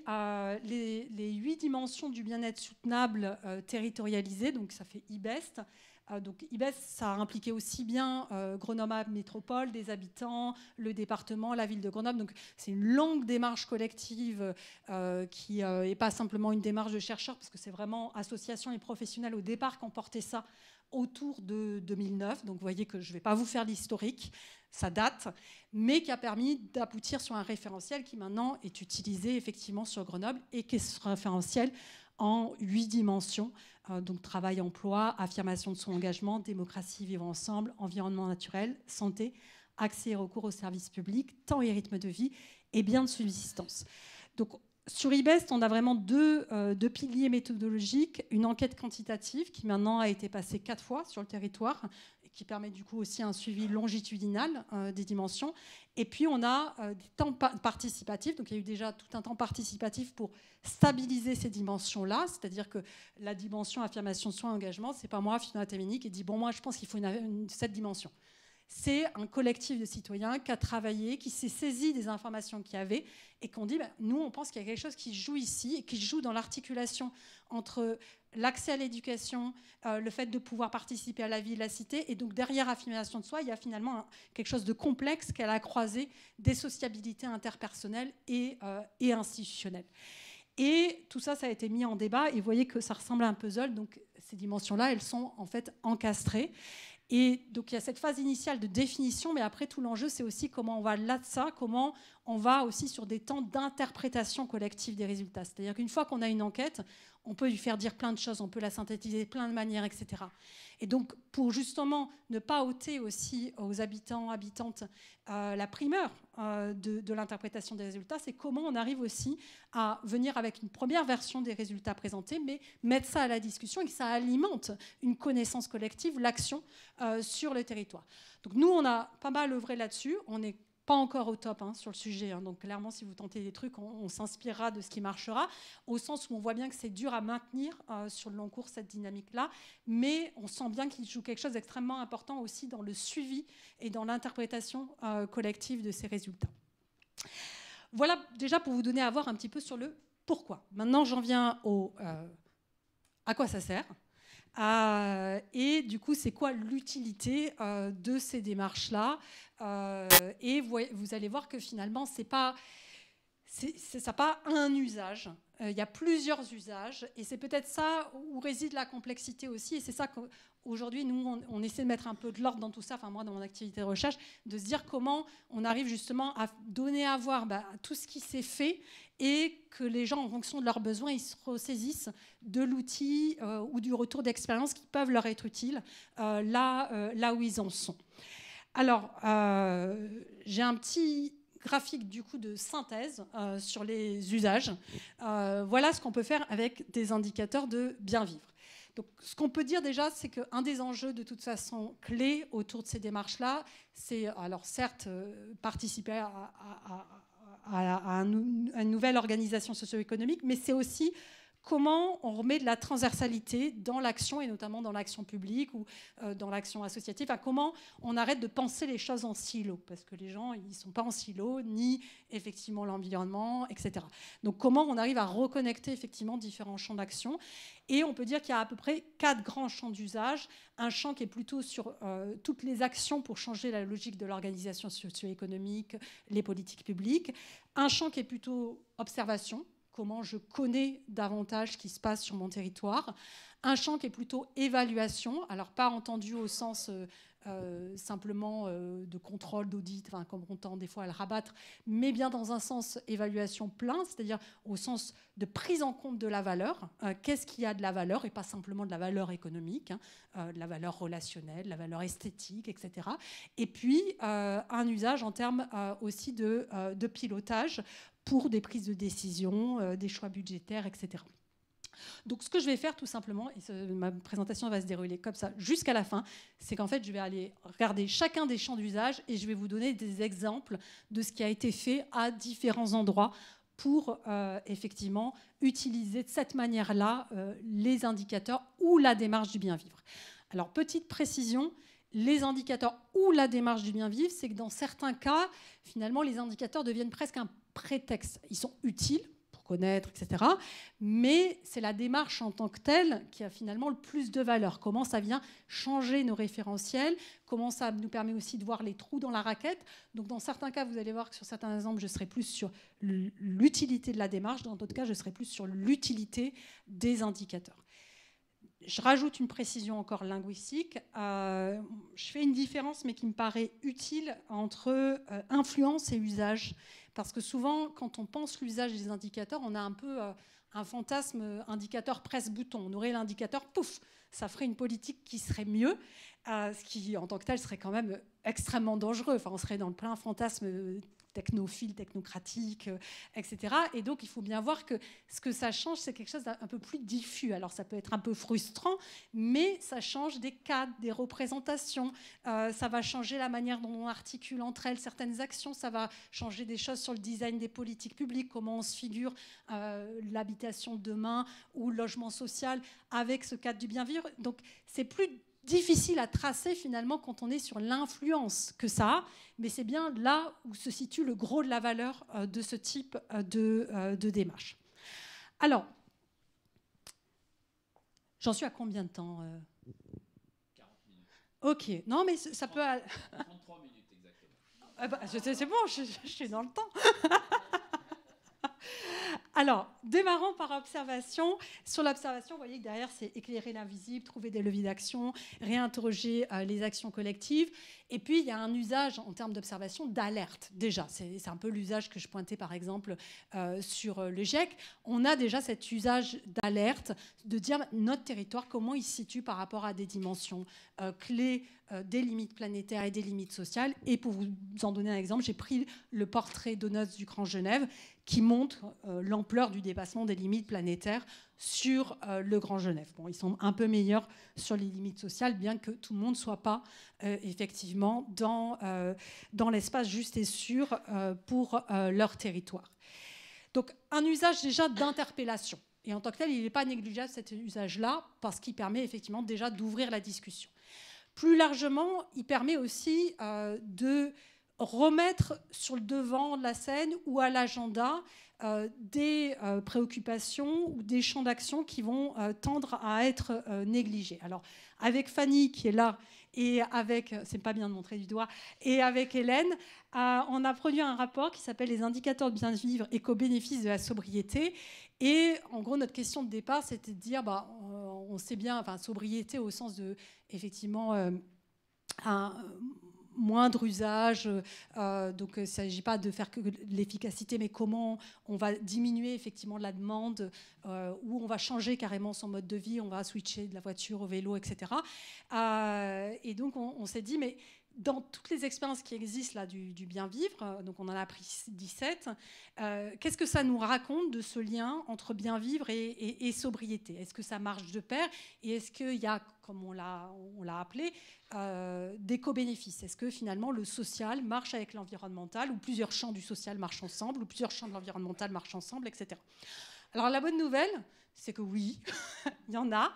[SPEAKER 1] les 8 dimensions du bien-être soutenable territorialisé, donc ça fait IBEST. Donc IBEST, ça a impliqué aussi bien Grenoble Métropole, des habitants, le département, la ville de Grenoble. Donc c'est une longue démarche collective qui n'est pas simplement une démarche de chercheurs, parce que c'est vraiment associations et professionnels au départ qui ont porté ça autour de 2009. Donc vous voyez que je ne vais pas vous faire l'historique, ça date, mais qui a permis d'aboutir sur un référentiel qui maintenant est utilisé effectivement sur Grenoble et qui est ce référentiel en 8 dimensions, donc travail, emploi, affirmation de son engagement, démocratie, vivre ensemble, environnement naturel, santé, accès et recours aux services publics, temps et rythme de vie et bien de subsistance. Donc sur IBEST, on a vraiment deux piliers méthodologiques, une enquête quantitative qui maintenant a été passée 4 fois sur le territoire, qui permet du coup aussi un suivi longitudinal des dimensions. Et puis on a des temps participatifs, donc il y a eu déjà tout un temps participatif pour stabiliser ces dimensions-là, c'est-à-dire que la dimension affirmation de soins engagement, c'est pas moi, Fiona Témény, qui dit bon moi je pense qu'il faut cette dimension. C'est un collectif de citoyens qui a travaillé, qui s'est saisi des informations qu'il y avait et qu'on dit, nous, on pense qu'il y a quelque chose qui joue ici et qui joue dans l'articulation entre l'accès à l'éducation, le fait de pouvoir participer à la vie de la cité. Et donc, derrière affirmation de soi, il y a finalement quelque chose de complexe qu'elle a croisé des sociabilités interpersonnelles et institutionnelles. Et tout ça, ça a été mis en débat. Et vous voyez que ça ressemble à un puzzle. Donc, ces dimensions-là, elles sont en fait encastrées. Et donc, il y a cette phase initiale de définition, mais après, tout l'enjeu, c'est aussi comment on va là de ça, comment on va aussi sur des temps d'interprétation collective des résultats. C'est-à-dire qu'une fois qu'on a une enquête, on peut lui faire dire plein de choses, on peut la synthétiser de plein de manières, etc. Et donc, pour justement ne pas ôter aussi aux habitants, habitantes, la primeur de l'interprétation des résultats, c'est comment on arrive aussi à venir avec une première version des résultats présentés, mais mettre ça à la discussion et que ça alimente une connaissance collective, l'action sur le territoire. Donc nous, on a pas mal œuvré là-dessus. On est pas encore au top sur le sujet. Donc clairement, si vous tentez des trucs, on s'inspirera de ce qui marchera, au sens où on voit bien que c'est dur à maintenir sur le long cours, cette dynamique-là, mais on sent bien qu'il joue quelque chose d'extrêmement important aussi dans le suivi et dans l'interprétation collective de ces résultats. Voilà déjà pour vous donner à voir un petit peu sur le pourquoi. Maintenant, j'en viens au à quoi ça sert. Et du coup, c'est quoi l'utilité de ces démarches-là et vous allez voir que finalement, ça n'a pas un usage. Il y a plusieurs usages. Et c'est peut-être ça où réside la complexité aussi. Et c'est ça qu'aujourd'hui, nous, on essaie de mettre un peu de l'ordre dans tout ça, enfin moi, dans mon activité de recherche, de se dire comment on arrive justement à donner à voir tout ce qui s'est fait et que les gens, en fonction de leurs besoins, ils se ressaisissent de l'outil ou du retour d'expérience qui peuvent leur être utiles là où ils en sont. Alors, j'ai un petit graphique du coup de synthèse sur les usages. Voilà ce qu'on peut faire avec des indicateurs de bien vivre. Donc, ce qu'on peut dire déjà, c'est qu'un des enjeux de toute façon clés autour de ces démarches-là, c'est alors certes participer à une nouvelle organisation socio-économique, mais c'est aussi comment on remet de la transversalité dans l'action, et notamment dans l'action publique ou dans l'action associative. Enfin, comment on arrête de penser les choses en silo, parce que les gens, ils ne sont pas en silo, ni effectivement l'environnement, etc. Donc, comment on arrive à reconnecter effectivement différents champs d'action. Et on peut dire qu'il y a à peu près 4 grands champs d'usage. Un champ qui est plutôt sur toutes les actions pour changer la logique de l'organisation socio-économique, les politiques publiques. Un champ qui est plutôt observation, comment je connais davantage ce qui se passe sur mon territoire. Un champ qui est plutôt évaluation, alors pas entendu au sens simplement de contrôle, d'audit, enfin, comme on tend des fois à le rabattre, mais bien dans un sens évaluation plein, c'est-à-dire au sens de prise en compte de la valeur. Qu'est-ce qu'il y a de la valeur, et pas simplement de la valeur économique, de la valeur relationnelle, de la valeur esthétique, etc. Et puis, un usage en termes aussi de pilotage pour des prises de décision, des choix budgétaires, etc. Donc, ce que je vais faire tout simplement, et ma présentation va se dérouler comme ça jusqu'à la fin, c'est qu'en fait, je vais aller regarder chacun des champs d'usage et je vais vous donner des exemples de ce qui a été fait à différents endroits pour effectivement utiliser de cette manière-là les indicateurs ou la démarche du bien vivre. Alors, petite précision, les indicateurs ou la démarche du bien vivre, c'est que dans certains cas, finalement, les indicateurs deviennent presque un prétexte. Ils sont utiles pour connaître, etc. Mais c'est la démarche en tant que telle qui a finalement le plus de valeur. Comment ça vient changer nos référentiels, comment ça nous permet aussi de voir les trous dans la raquette. Donc dans certains cas, vous allez voir que sur certains exemples, je serai plus sur l'utilité de la démarche. Dans d'autres cas, je serai plus sur l'utilité des indicateurs. Je rajoute une précision encore linguistique. Je fais une différence, mais qui me paraît utile, entre influence et usage. Parce que souvent, quand on pense l'usage des indicateurs, on a un peu un fantasme indicateur presse-bouton. On aurait l'indicateur, pouf, ça ferait une politique qui serait mieux, ce qui, en tant que tel, serait quand même extrêmement dangereux. Enfin, on serait dans le plein fantasme technophile, technocratique, etc. Et donc, il faut bien voir que ce que ça change, c'est quelque chose d'un peu plus diffus. Alors, ça peut être un peu frustrant, mais ça change des cadres, des représentations. Ça va changer la manière dont on articule entre elles certaines actions. Ça va changer des choses sur le design des politiques publiques, comment on se figure l'habitation de demain ou le logement social avec ce cadre du bien vivre. Donc, c'est plus difficile à tracer finalement quand on est sur l'influence que ça a, mais c'est bien là où se situe le gros de la valeur de ce type de démarche. Alors, j'en suis à combien de temps
[SPEAKER 2] 40 minutes.
[SPEAKER 1] Ok, non mais ça peut...
[SPEAKER 2] 33 minutes exactement.
[SPEAKER 1] Ah bah, c'est bon, je suis dans le temps. Alors, démarrons par observation. Sur l'observation, vous voyez que derrière, c'est éclairer l'invisible, trouver des leviers d'action, réinterroger les actions collectives. Et puis, il y a un usage en termes d'observation d'alerte. Déjà, c'est un peu l'usage que je pointais, par exemple, sur le GIEC. On a déjà cet usage d'alerte, de dire notre territoire, comment il se situe par rapport à des dimensions clés des limites planétaires et des limites sociales. Et pour vous en donner un exemple, j'ai pris le portrait d'Onos du Grand Genève qui montre l'ampleur du dépassement des limites planétaires sur le Grand Genève. Bon, ils sont un peu meilleurs sur les limites sociales, bien que tout le monde ne soit pas effectivement dans l'espace juste et sûr pour leur territoire. Donc un usage déjà d'interpellation. Et en tant que tel, il n'est pas négligeable cet usage-là, parce qu'il permet effectivement déjà d'ouvrir la discussion. Plus largement, il permet aussi de remettre sur le devant de la scène ou à l'agenda des préoccupations ou des champs d'action qui vont tendre à être négligés. Alors, avec Fanny qui est là, et avec, c'est pas bien de montrer du doigt, et avec Hélène, on a produit un rapport qui s'appelle les indicateurs de bien vivre éco-bénéfices de la sobriété. Et en gros, notre question de départ, c'était de dire, on sait bien, enfin, sobriété au sens de, effectivement, un moindre usage, donc il ne s'agit pas de faire que de l'efficacité, mais comment on va diminuer effectivement la demande, ou on va changer carrément son mode de vie, on va switcher de la voiture au vélo, etc. Et donc on s'est dit, mais dans toutes les expériences qui existent là, du bien vivre, donc on en a pris 17, qu'est-ce que ça nous raconte de ce lien entre bien vivre et sobriété? Est-ce que ça marche de pair? Et est-ce qu'il y a, comme on l'a appelé, des co-bénéfices? Est-ce que finalement le social marche avec l'environnemental, ou plusieurs champs du social marchent ensemble, ou plusieurs champs de l'environnemental marchent ensemble, etc. Alors la bonne nouvelle, c'est que oui, il y en a,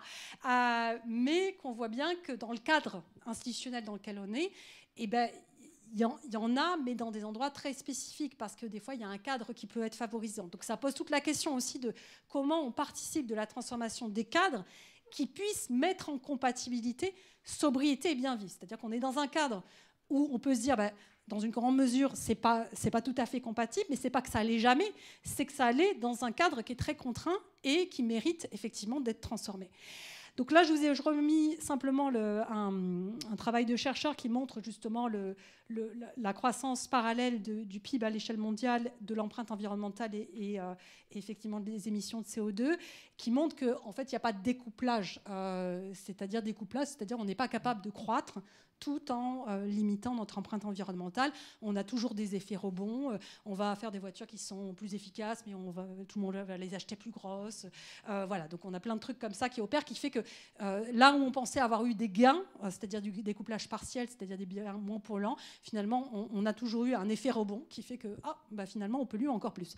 [SPEAKER 1] mais qu'on voit bien que dans le cadre institutionnel dans lequel on est, eh ben, il y en a, mais dans des endroits très spécifiques, parce que des fois, il y a un cadre qui peut être favorisant. Donc ça pose toute la question aussi de comment on participe de la transformation des cadres qui puissent mettre en compatibilité sobriété et bien vivre. C'est-à-dire qu'on est dans un cadre où on peut se dire, dans une grande mesure, c'est pas tout à fait compatible, mais c'est pas que ça allait jamais, c'est que ça allait dans un cadre qui est très contraint et qui mérite effectivement d'être transformé. Donc là, je vous ai remis simplement un travail de chercheur qui montre justement la croissance parallèle du PIB à l'échelle mondiale, de l'empreinte environnementale et effectivement des émissions de CO2, qui montre qu'en fait, il n'y a pas de découplage, c'est-à-dire on n'est pas capable de croître tout en limitant notre empreinte environnementale. On a toujours des effets rebonds. On va faire des voitures qui sont plus efficaces, mais tout le monde va les acheter plus grosses. Voilà, donc on a plein de trucs comme ça qui opèrent, qui fait que là où on pensait avoir eu des gains, c'est-à-dire du découplage partiel, c'est-à-dire des biens moins polluants, finalement, on a toujours eu un effet rebond qui fait que finalement, on pollue encore plus.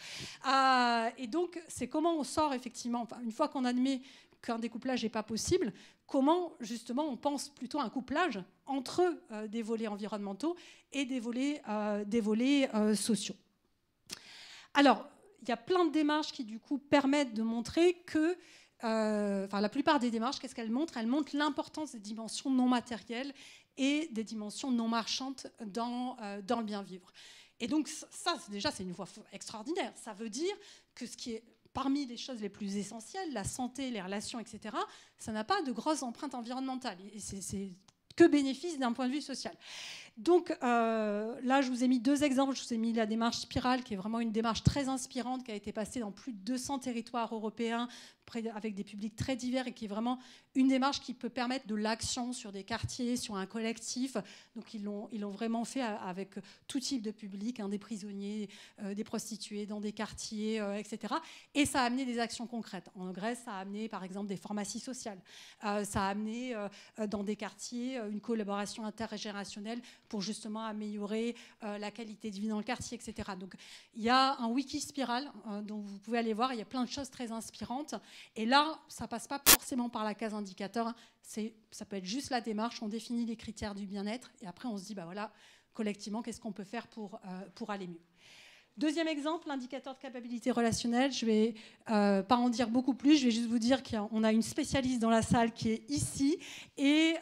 [SPEAKER 1] Et donc, c'est comment on sort effectivement, une fois qu'on admet qu'un découplage n'est pas possible, comment justement on pense plutôt un couplage entre des volets environnementaux et des volets sociaux. Alors, il y a plein de démarches qui du coup permettent de montrer que, la plupart des démarches, qu'est-ce qu'elles montrent? Elles montrent l'importance des dimensions non matérielles et des dimensions non marchandes dans le bien vivre. Et donc ça, déjà, c'est une voie extraordinaire. Ça veut dire que ce qui est parmi les choses les plus essentielles, la santé, les relations, etc., ça n'a pas de grosse empreinte environnementale. Et c'est que bénéfice d'un point de vue social. Donc là, je vous ai mis 2 exemples. Je vous ai mis la démarche Spirale, qui est vraiment une démarche très inspirante, qui a été passée dans plus de 200 territoires européens, avec des publics très divers, et qui est vraiment une démarche qui peut permettre de l'action sur des quartiers, sur un collectif. Donc ils l'ont vraiment fait avec tout type de public, des prisonniers, des prostituées dans des quartiers, etc. Et ça a amené des actions concrètes. En Grèce, ça a amené par exemple des pharmacies sociales. Ça a amené dans des quartiers une collaboration intergénérationnelle pour justement améliorer la qualité de vie dans le quartier, etc. Donc il y a un wiki Spirale dont vous pouvez aller voir. Il y a plein de choses très inspirantes. Et là, ça passe pas forcément par la case indicateur. Ça peut être juste la démarche. On définit les critères du bien-être et après on se dit, collectivement, qu'est-ce qu'on peut faire pour aller mieux. Deuxième exemple, l'indicateur de capacité relationnelle. Je ne vais pas en dire beaucoup plus. Je vais juste vous dire qu'on a une spécialiste dans la salle qui est ici. Et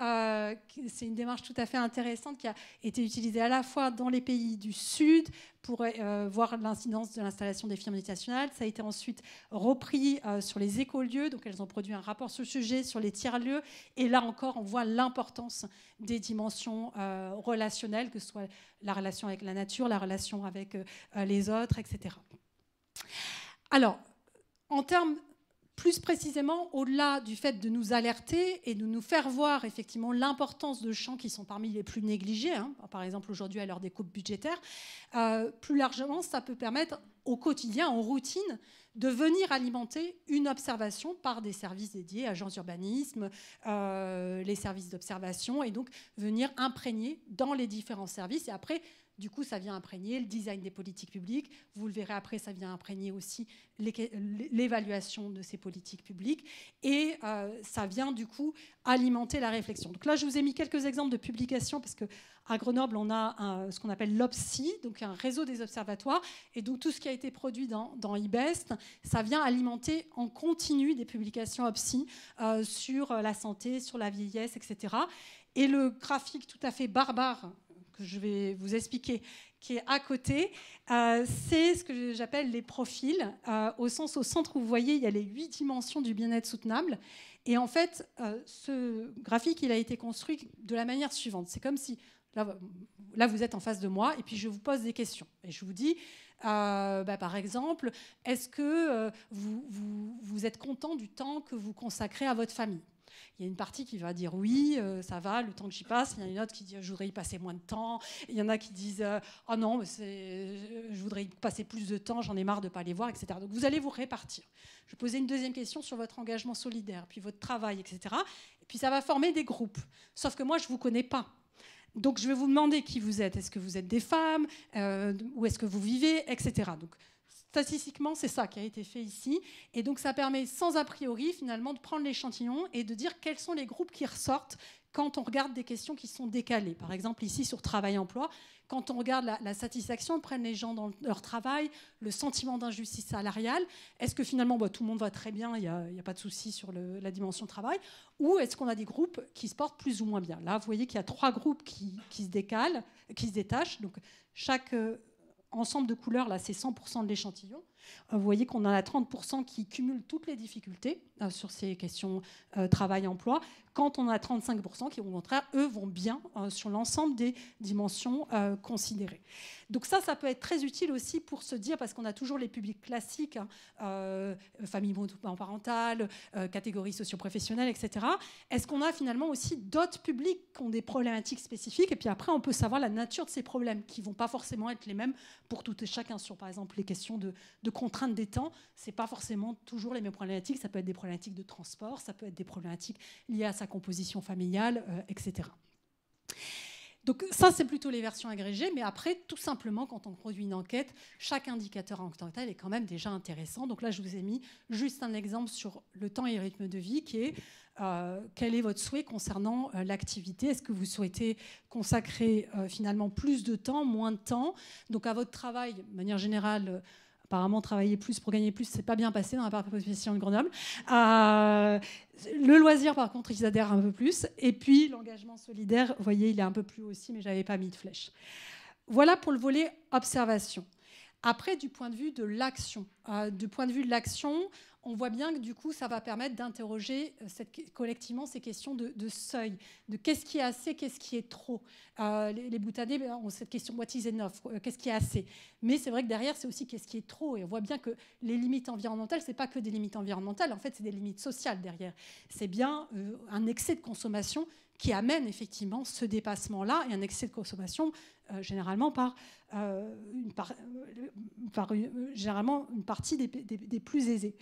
[SPEAKER 1] c'est une démarche tout à fait intéressante qui a été utilisée à la fois dans les pays du Sud pour voir l'incidence de l'installation des firmes multinationales. Ça a été ensuite repris sur les écolieux. Donc, elles ont produit un rapport sur le sujet, sur les tiers-lieux. Et là encore, on voit l'importance des dimensions relationnelles, que ce soit la relation avec la nature, la relation avec les autres, etc. Alors, en termes plus précisément, au-delà du fait de nous alerter et de nous faire voir effectivement l'importance de champs qui sont parmi les plus négligés, hein, par exemple aujourd'hui à l'heure des coupes budgétaires, plus largement, ça peut permettre au quotidien, en routine, de venir alimenter une observation par des services dédiés, agences d'urbanisme, les services d'observation, et donc venir imprégner dans les différents services. Et après, du coup, ça vient imprégner le design des politiques publiques. Vous le verrez après, ça vient imprégner aussi l'évaluation de ces politiques publiques. Et ça vient, du coup, alimenter la réflexion. Donc là, je vous ai mis quelques exemples de publications, parce qu'à Grenoble, on a ce qu'on appelle l'OPSI, donc un réseau des observatoires. Et donc, tout ce qui a été produit dans IBEST, ça vient alimenter en continu des publications OPSI sur la santé, sur la vieillesse, etc. Et le graphique tout à fait barbare que je vais vous expliquer, qui est à côté, c'est ce que j'appelle les profils, au centre où vous voyez, il y a les 8 dimensions du bien-être soutenable. Et en fait, ce graphique, il a été construit de la manière suivante. C'est comme si, là, vous êtes en face de moi, et puis je vous pose des questions. Et je vous dis, par exemple, est-ce que vous êtes content du temps que vous consacrez à votre famille ? Il y a une partie qui va dire oui, ça va, le temps que j'y passe. Il y en a une autre qui dit je voudrais y passer moins de temps. Il y en a qui disent oh non, mais je voudrais y passer plus de temps, j'en ai marre de ne pas les voir, etc. Donc vous allez vous répartir. Je vais poser une deuxième question sur votre engagement solidaire, puis votre travail, etc. Et puis ça va former des groupes. Sauf que moi, je ne vous connais pas. Donc je vais vous demander qui vous êtes. Est-ce que vous êtes des femmes où est-ce que vous vivez, etc. Donc, statistiquement, c'est ça qui a été fait ici. Et donc, ça permet, sans a priori, finalement, de prendre l'échantillon et de dire quels sont les groupes qui ressortent quand on regarde des questions qui sont décalées. Par exemple, ici, sur travail-emploi, quand on regarde la satisfaction, prennent les gens dans leur travail, le sentiment d'injustice salariale, est-ce que finalement, tout le monde va très bien, il n'y a pas de souci sur la dimension travail, ou est-ce qu'on a des groupes qui se portent plus ou moins bien? Là, vous voyez qu'il y a 3 groupes qui se décalent, qui se détachent. Donc, chaque ensemble de couleurs, là, c'est 100% de l'échantillon. Vous voyez qu'on en a 30% qui cumulent toutes les difficultés sur ces questions travail-emploi, quand on a 35% qui, au contraire, eux, vont bien sur l'ensemble des dimensions considérées. Donc ça peut être très utile aussi pour se dire, parce qu'on a toujours les publics classiques, famille monoparentale, catégories socio-professionnelles, etc. Est-ce qu'on a finalement aussi d'autres publics qui ont des problématiques spécifiques? Et puis après, on peut savoir la nature de ces problèmes, qui ne vont pas forcément être les mêmes pour tout et chacun. Sur, par exemple, les questions de contrainte des temps, ce n'est pas forcément toujours les mêmes problématiques. Ça peut être des problématiques de transport, ça peut être des problématiques liées à sa composition familiale, etc. Donc ça, c'est plutôt les versions agrégées, mais après, tout simplement, quand on produit une enquête, chaque indicateur en tant que tel est quand même déjà intéressant. Donc là, je vous ai mis juste un exemple sur le temps et le rythme de vie, qui est quel est votre souhait concernant l'activité? Est-ce que vous souhaitez consacrer finalement plus de temps, moins de temps? Donc à votre travail, de manière générale, apparemment, travailler plus pour gagner plus, c'est pas bien passé dans la proposition de Grenoble. Le loisir, par contre, ils adhèrent un peu plus. Et puis, l'engagement solidaire, vous voyez, il est un peu plus haut aussi, mais je n'avais pas mis de flèche. Voilà pour le volet observation. Après, du point de vue de l'action, on voit bien que du coup, ça va permettre d'interroger collectivement ces questions de seuil, de qu'est-ce qui est assez, qu'est-ce qui est trop. Les Bhoutanais ont cette question what is enough, qu'est-ce qui est assez. Mais c'est vrai que derrière, c'est aussi qu'est-ce qui est trop. Et on voit bien que les limites environnementales, c'est pas que des limites environnementales, en fait, c'est des limites sociales derrière. C'est bien un excès de consommation qui amène effectivement ce dépassement-là, et un excès de consommation généralement par généralement une partie des plus aisés.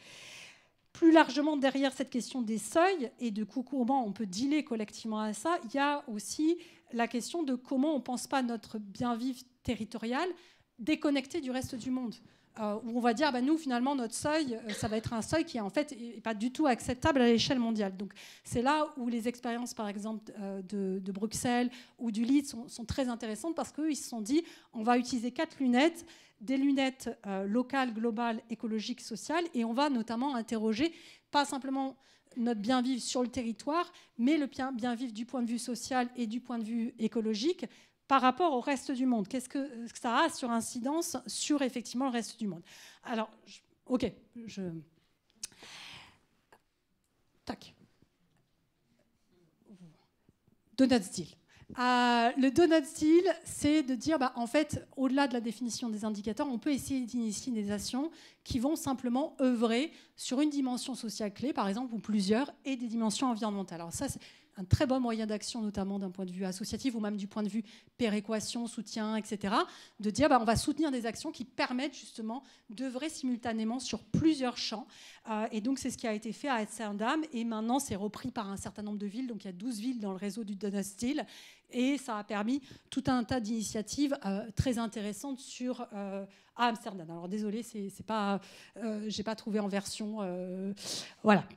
[SPEAKER 1] Plus largement, derrière cette question des seuils et de comment on peut dealer collectivement à ça, il y a aussi la question de comment on ne pense pas notre bien-vivre territorial déconnecté du reste du monde. Où on va dire, nous, finalement, notre seuil, ça va être un seuil qui, en fait, n'est pas du tout acceptable à l'échelle mondiale. Donc, c'est là où les expériences, par exemple, de Bruxelles ou du Leeds sont très intéressantes, parce qu'eux, ils se sont dit, on va utiliser 4 lunettes, des lunettes locales, globales, écologiques, sociales, et on va notamment interroger, pas simplement notre bien-vivre sur le territoire, mais le bien-vivre du point de vue social et du point de vue écologique, par rapport au reste du monde. Qu'est-ce que ça a sur incidence sur effectivement le reste du monde? Alors, tac. Donut deal. Le donut deal, c'est de dire, en fait, au-delà de la définition des indicateurs, on peut essayer d'initier des actions qui vont simplement œuvrer sur une dimension sociale clé, par exemple, ou plusieurs, et des dimensions environnementales. Alors ça, c'est un très bon moyen d'action, notamment d'un point de vue associatif ou même du point de vue péréquation, soutien, etc. De dire, on va soutenir des actions qui permettent justement d'œuvrer simultanément sur plusieurs champs. Et donc, c'est ce qui a été fait à Amsterdam. Et maintenant, c'est repris par un certain nombre de villes. Donc, il y a 12 villes dans le réseau du Donut Deal. Et ça a permis tout un tas d'initiatives très intéressantes à Amsterdam. Alors, désolé, c'est pas, j'ai pas trouvé en version... voilà.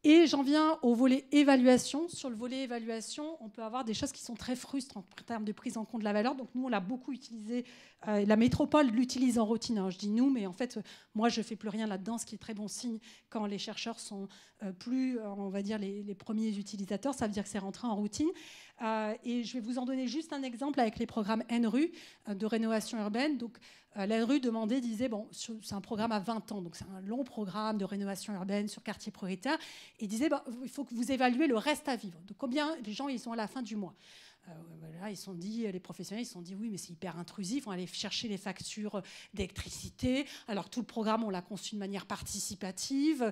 [SPEAKER 1] Et j'en viens au volet évaluation. Sur le volet évaluation, on peut avoir des choses qui sont très frustrantes en termes de prise en compte de la valeur. Donc nous, on l'a beaucoup utilisé. La métropole l'utilise en routine. Alors je dis nous, mais en fait, moi, je ne fais plus rien là-dedans, ce qui est très bon signe quand les chercheurs sont plus, on va dire, les premiers utilisateurs. Ça veut dire que c'est rentré en routine. Et je vais vous en donner juste un exemple avec les programmes NRU de rénovation urbaine. Donc, l'NRU disait, c'est un programme à 20 ans, donc c'est un long programme de rénovation urbaine sur quartier prioritaire. Il disait, il faut que vous évaluez le reste à vivre. Donc, combien les gens ils sont à la fin du mois. Voilà, les professionnels, ils se sont dit, oui, mais c'est hyper intrusif, on va aller chercher les factures d'électricité. Alors, tout le programme, on l'a conçu de manière participative.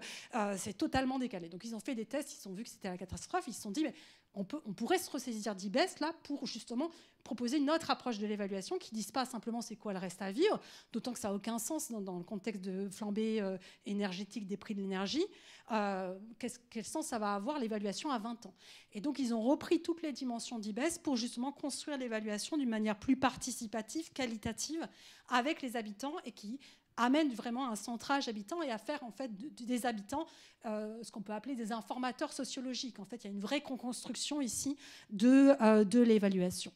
[SPEAKER 1] C'est totalement décalé. Donc, ils ont fait des tests, ils ont vu que c'était la catastrophe. Ils se sont dit, mais on pourrait se ressaisir d'IBES là pour justement proposer une autre approche de l'évaluation qui ne dise pas simplement c'est quoi le reste à vivre, d'autant que ça n'a aucun sens dans le contexte de flambée énergétique des prix de l'énergie. Quel sens ça va avoir l'évaluation à 20 ans? Et donc ils ont repris toutes les dimensions d'IBES pour justement construire l'évaluation d'une manière plus participative, qualitative avec les habitants et qui amène vraiment un centrage habitant et à faire en fait des habitants ce qu'on peut appeler des informateurs sociologiques. En fait, il y a une vraie construction ici de l'évaluation.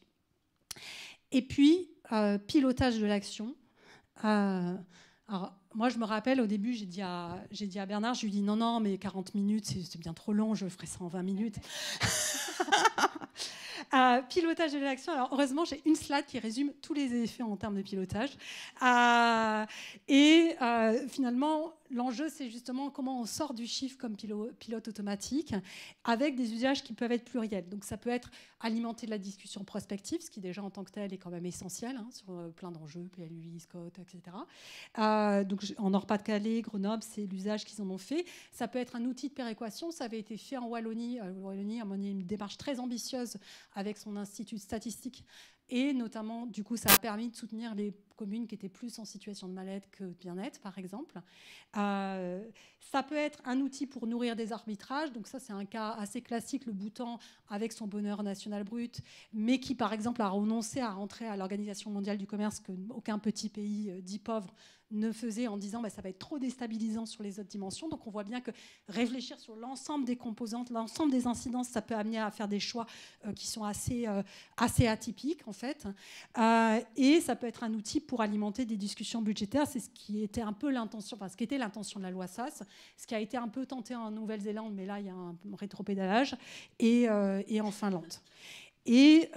[SPEAKER 1] Et puis, pilotage de l'action. Alors, moi, je me rappelle, au début, j'ai dit à Bernard, je lui ai dit non, mais 40 minutes, c'est bien trop long, je ferai ça en 20 minutes. Pilotage de l'action. Alors, heureusement, j'ai une slide qui résume tous les effets en termes de pilotage. Finalement, l'enjeu, c'est justement comment on sort du chiffre comme pilote automatique avec des usages qui peuvent être pluriels. Donc, ça peut être alimenter de la discussion prospective, ce qui déjà en tant que tel est quand même essentiel sur plein d'enjeux, PLUI, SCOT, etc. Donc, en Nord-Pas-de-Calais, Grenoble, c'est l'usage qu'ils en ont fait. Ça peut être un outil de péréquation. Ça avait été fait en Wallonie. Wallonie a mené une démarche très ambitieuse avec son institut statistique. Et notamment, du coup, ça a permis de soutenir les communes qui étaient plus en situation de mal-être que de bien-être, par exemple. Ça peut être un outil pour nourrir des arbitrages. Donc ça, c'est un cas assez classique, le Bhoutan avec son bonheur national brut, mais qui, par exemple, a renoncé à rentrer à l'Organisation mondiale du commerce qu'aucun petit pays dit pauvre ne faisait en disant ça va être trop déstabilisant sur les autres dimensions. Donc on voit bien que réfléchir sur l'ensemble des composantes, l'ensemble des incidences, ça peut amener à faire des choix qui sont assez atypiques en fait. Et ça peut être un outil pour alimenter des discussions budgétaires. C'est ce qui était un peu l'intention, ce qui était l'intention de la loi SAS, ce qui a été un peu tenté en Nouvelle-Zélande, mais là il y a un rétropédalage, et en Finlande. Et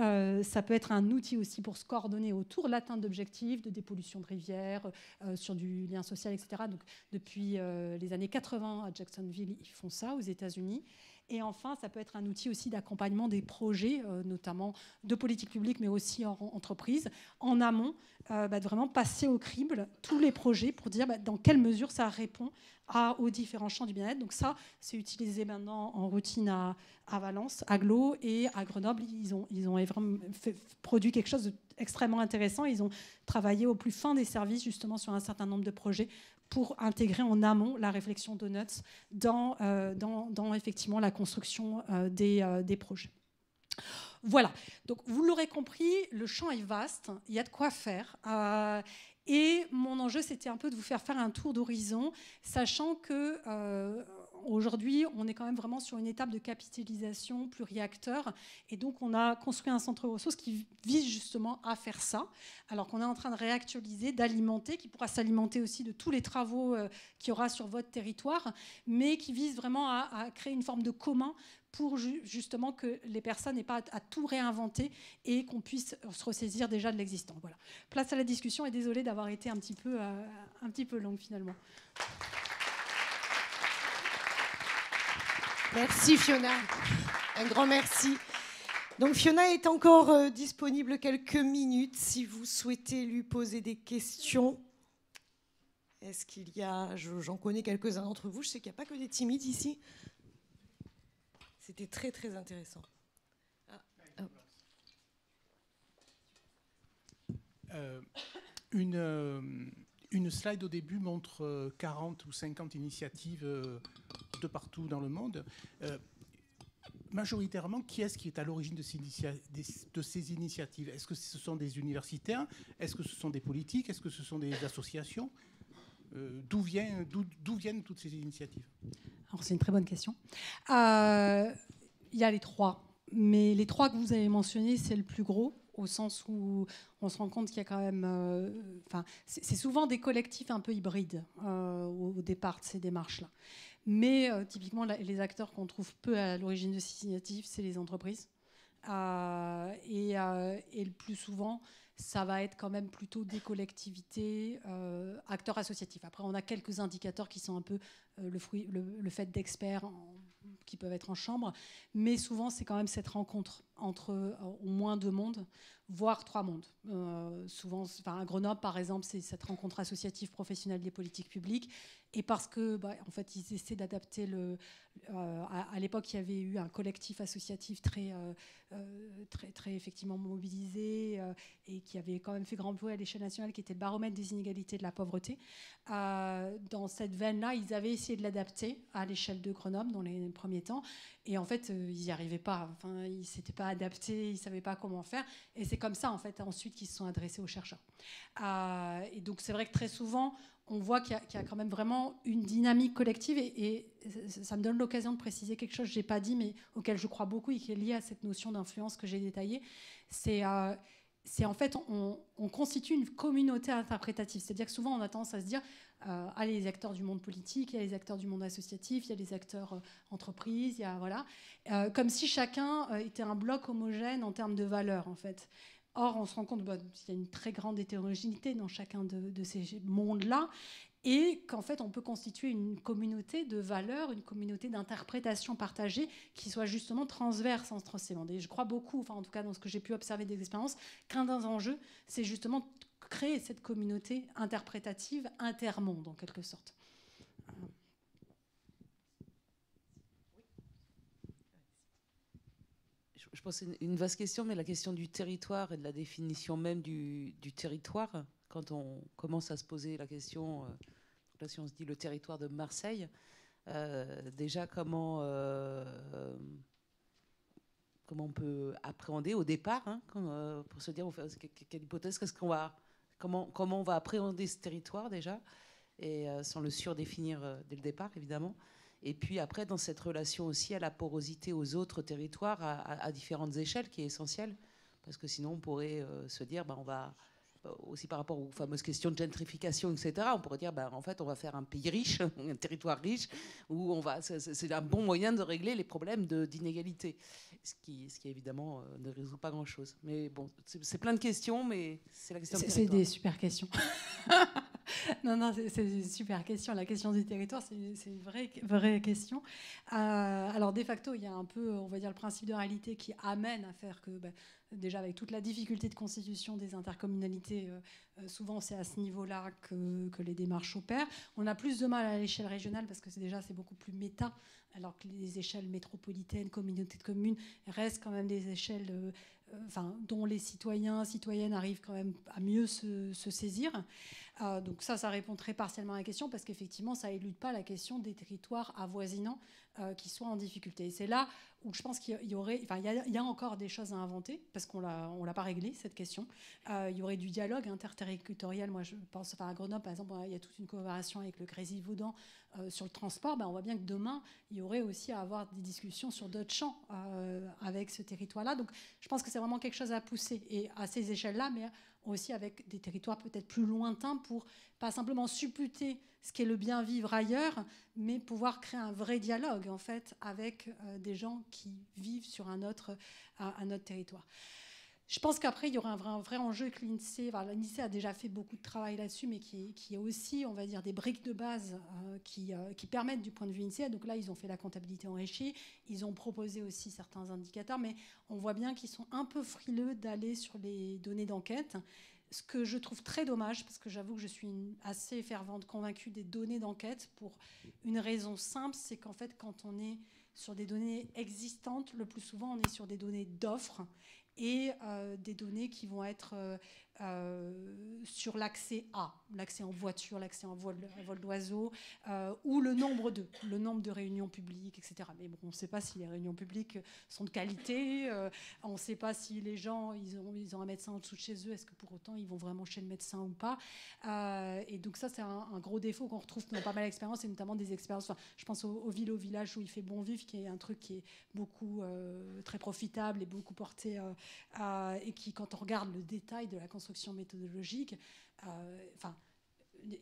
[SPEAKER 1] ça peut être un outil aussi pour se coordonner autour de l'atteinte d'objectifs, de dépollution de rivières, sur du lien social, etc. Donc, depuis les années 80 à Jacksonville, ils font ça aux États-Unis. Et enfin, ça peut être un outil aussi d'accompagnement des projets, notamment de politique publique, mais aussi en entreprise, en amont, de vraiment passer au crible tous les projets pour dire dans quelle mesure ça répond aux différents champs du bien-être. Donc ça, c'est utilisé maintenant en routine à Valence, à Glo et à Grenoble. Ils ont vraiment produit quelque chose d'extrêmement intéressant. Ils ont travaillé au plus fin des services justement sur un certain nombre de projets pour intégrer en amont la réflexion Donuts dans effectivement la construction des projets. Voilà, donc vous l'aurez compris, le champ est vaste, il y a de quoi faire. Et mon enjeu, c'était un peu de vous faire un tour d'horizon, sachant que aujourd'hui, on est quand même vraiment sur une étape de capitalisation pluriacteur. Et donc, on a construit un centre de ressources qui vise justement à faire ça, alors qu'on est en train de réactualiser, d'alimenter, qui pourra s'alimenter aussi de tous les travaux qu'il y aura sur votre territoire, mais qui vise vraiment à créer une forme de commun pour justement que les personnes n'aient pas à tout réinventer et qu'on puisse se ressaisir déjà de l'existant. Voilà. Place à la discussion et désolée d'avoir été un petit peu longue finalement.
[SPEAKER 3] Merci Fiona, un grand merci. Donc Fiona est encore disponible quelques minutes si vous souhaitez lui poser des questions. Est-ce qu'il y a, j'en connais quelques-uns d'entre vous, je sais qu'il n'y a pas que des timides ici. C'était très très intéressant.
[SPEAKER 4] Une slide au début montre 40 ou 50 initiatives de partout dans le monde. Majoritairement, qui est-ce qui est à l'origine de ces initiatives? Est-ce que ce sont des universitaires? Est-ce que ce sont des politiques? Est-ce que ce sont des associations? D'où viennent toutes ces initiatives?
[SPEAKER 1] Alors, c'est une très bonne question. Il y a les trois. Mais les trois que vous avez mentionnés, c'est le plus gros, au sens où on se rend compte qu'il y a quand même... c'est souvent des collectifs un peu hybrides au départ de ces démarches-là. Mais typiquement, les acteurs qu'on trouve peu à l'origine de ces initiatives, c'est les entreprises. Et le plus souvent, ça va être quand même plutôt des collectivités, acteurs associatifs. Après, on a quelques indicateurs qui sont un peu le fait d'experts qui peuvent être en chambre, mais souvent, c'est quand même cette rencontre entre au moins 2 mondes, voire 3 mondes. Souvent, à Grenoble, par exemple, c'est cette rencontre associative professionnelle des politiques publiques. Et parce que, en fait, ils essaient d'adapter à l'époque, il y avait eu un collectif associatif très effectivement mobilisé et qui avait quand même fait grand bruit à l'échelle nationale, qui était le baromètre des inégalités de la pauvreté. Dans cette veine-là, ils avaient essayé de l'adapter à l'échelle de Grenoble dans les premiers temps. Et en fait, ils n'y arrivaient pas. Enfin, ils ne s'étaient pas adaptés, ils ne savaient pas comment faire. Et c'est comme ça, en fait, ensuite, qu'ils se sont adressés aux chercheurs. Et donc, c'est vrai que très souvent, on voit qu'il y a quand même vraiment une dynamique collective et ça me donne l'occasion de préciser quelque chose que je n'ai pas dit, mais auquel je crois beaucoup et qui est lié à cette notion d'influence que j'ai détaillée. C'est en fait, on constitue une communauté interprétative. C'est-à-dire que souvent, on a tendance à se dire il y a les acteurs du monde politique, il y a les acteurs du monde associatif, il y a les acteurs entreprises, voilà. Comme si chacun était un bloc homogène en termes de valeurs, en fait. Or, on se rend compte qu'il y a une très grande hétérogénéité dans chacun de ces mondes-là et qu'en fait, on peut constituer une communauté de valeurs, une communauté d'interprétations partagées qui soit justement transverse entre ces mondes. Et je crois beaucoup, en tout cas dans ce que j'ai pu observer des expériences, qu'un des enjeux, c'est justement créer cette communauté interprétative intermonde, en quelque sorte.
[SPEAKER 5] Je pense que c'est une vaste question, mais la question du territoire et de la définition même du territoire, quand on commence à se poser la question, là, si on se dit le territoire de Marseille, déjà comment on peut appréhender au départ, pour se dire quelle hypothèse, comment on va appréhender ce territoire déjà, et sans le surdéfinir dès le départ évidemment. Et puis après, dans cette relation aussi à la porosité aux autres territoires à différentes échelles, qui est essentielle, parce que sinon on pourrait se dire, on va aussi par rapport aux fameuses questions de gentrification, etc., on pourrait dire, en fait, on va faire un pays riche, un territoire riche, où c'est un bon moyen de régler les problèmes d'inégalité, ce qui évidemment ne résout pas grand-chose. Mais bon, c'est plein de questions, mais c'est la question du territoire.
[SPEAKER 1] C'est des super questions. Non, c'est une super question. La question du territoire, c'est une vraie question. Alors, de facto, il y a un peu, on va dire, le principe de réalité qui amène à faire que, déjà, avec toute la difficulté de constitution des intercommunalités, souvent, c'est à ce niveau-là que les démarches opèrent. On a plus de mal à l'échelle régionale parce que c'est beaucoup plus méta, alors que les échelles métropolitaines, communautés de communes, restent quand même des échelles dont les citoyennes arrivent quand même à mieux se saisir. Donc ça répond très partiellement à la question parce qu'effectivement, ça élude pas la question des territoires avoisinants qui soient en difficulté. Et c'est là où je pense qu'il y a encore des choses à inventer parce qu'on l'a pas réglé, cette question. Il y aurait du dialogue interterritorial. Moi, je pense à Grenoble, par exemple, il y a toute une coopération avec le Grésivaudan sur le transport. On voit bien que demain, il y aurait aussi à avoir des discussions sur d'autres champs avec ce territoire-là. Donc, je pense que c'est vraiment quelque chose à pousser et à ces échelles-là, mais aussi avec des territoires peut-être plus lointains pour pas simplement supputer ce qu'est le bien vivre ailleurs, mais pouvoir créer un vrai dialogue en fait avec des gens qui vivent sur un autre territoire. Je pense qu'après, il y aura un vrai enjeu que l'INSEE. Enfin, l'INSEE a déjà fait beaucoup de travail là-dessus, mais qui est aussi, on va dire, des briques de base qui permettent du point de vue INSEE. Donc là, ils ont fait la comptabilité enrichie. Ils ont proposé aussi certains indicateurs, mais on voit bien qu'ils sont un peu frileux d'aller sur les données d'enquête. Ce que je trouve très dommage, parce que j'avoue que je suis assez fervente convaincue des données d'enquête pour une raison simple, c'est qu'en fait, quand on est sur des données existantes, le plus souvent, on est sur des données d'offres et des données qui vont être sur l'accès l'accès en voiture, l'accès en vol d'oiseau, ou le nombre de réunions publiques, etc. Mais bon, on ne sait pas si les réunions publiques sont de qualité, on ne sait pas si les gens, ils ont un médecin en dessous de chez eux, est-ce que pour autant ils vont vraiment chez le médecin ou pas. Et donc ça, c'est un gros défaut qu'on retrouve dans pas mal d'expériences, et notamment des expériences, enfin, je pense aux villes, aux villages où il fait bon vivre, qui est un truc qui est beaucoup très profitable et beaucoup porté, et qui, quand on regarde le détail de la construction méthodologique,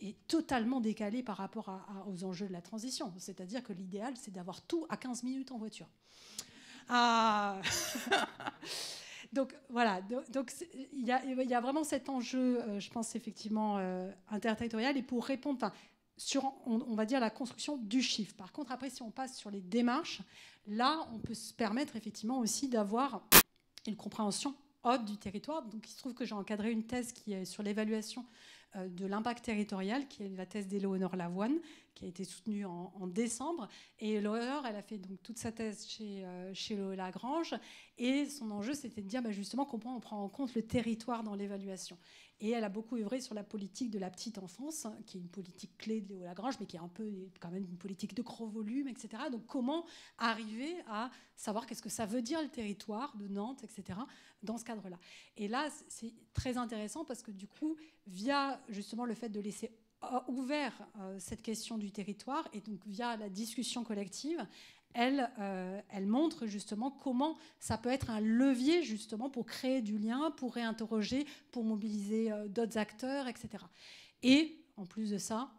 [SPEAKER 1] est totalement décalé par rapport aux enjeux de la transition. C'est-à-dire que l'idéal, c'est d'avoir tout à 15 minutes en voiture. Donc voilà, il y a vraiment cet enjeu, je pense, effectivement, interterritorial. Et pour répondre sur, on va dire, la construction du chiffre. Par contre, après, si on passe sur les démarches, là, on peut se permettre effectivement aussi d'avoir une compréhension haute du territoire. Donc il se trouve que j'ai encadré une thèse qui est sur l'évaluation de l'impact territorial, qui est la thèse d'Éléonore Lavoine, qui a été soutenue en décembre. Et Éléonore, elle a fait donc toute sa thèse chez Lagrange. Et son enjeu, c'était de dire justement comment on prend en compte le territoire dans l'évaluation. Et elle a beaucoup œuvré sur la politique de la petite enfance, qui est une politique clé de Léo Lagrange, mais qui est un peu quand même une politique de gros volume, etc. Donc comment arriver à savoir qu'est-ce que ça veut dire le territoire de Nantes, etc., dans ce cadre-là. Et là, c'est très intéressant parce que du coup, via justement le fait de laisser ouvert cette question du territoire, et donc via la discussion collective, elle montre justement comment ça peut être un levier justement pour créer du lien, pour réinterroger, pour mobiliser d'autres acteurs, etc. Et en plus de ça,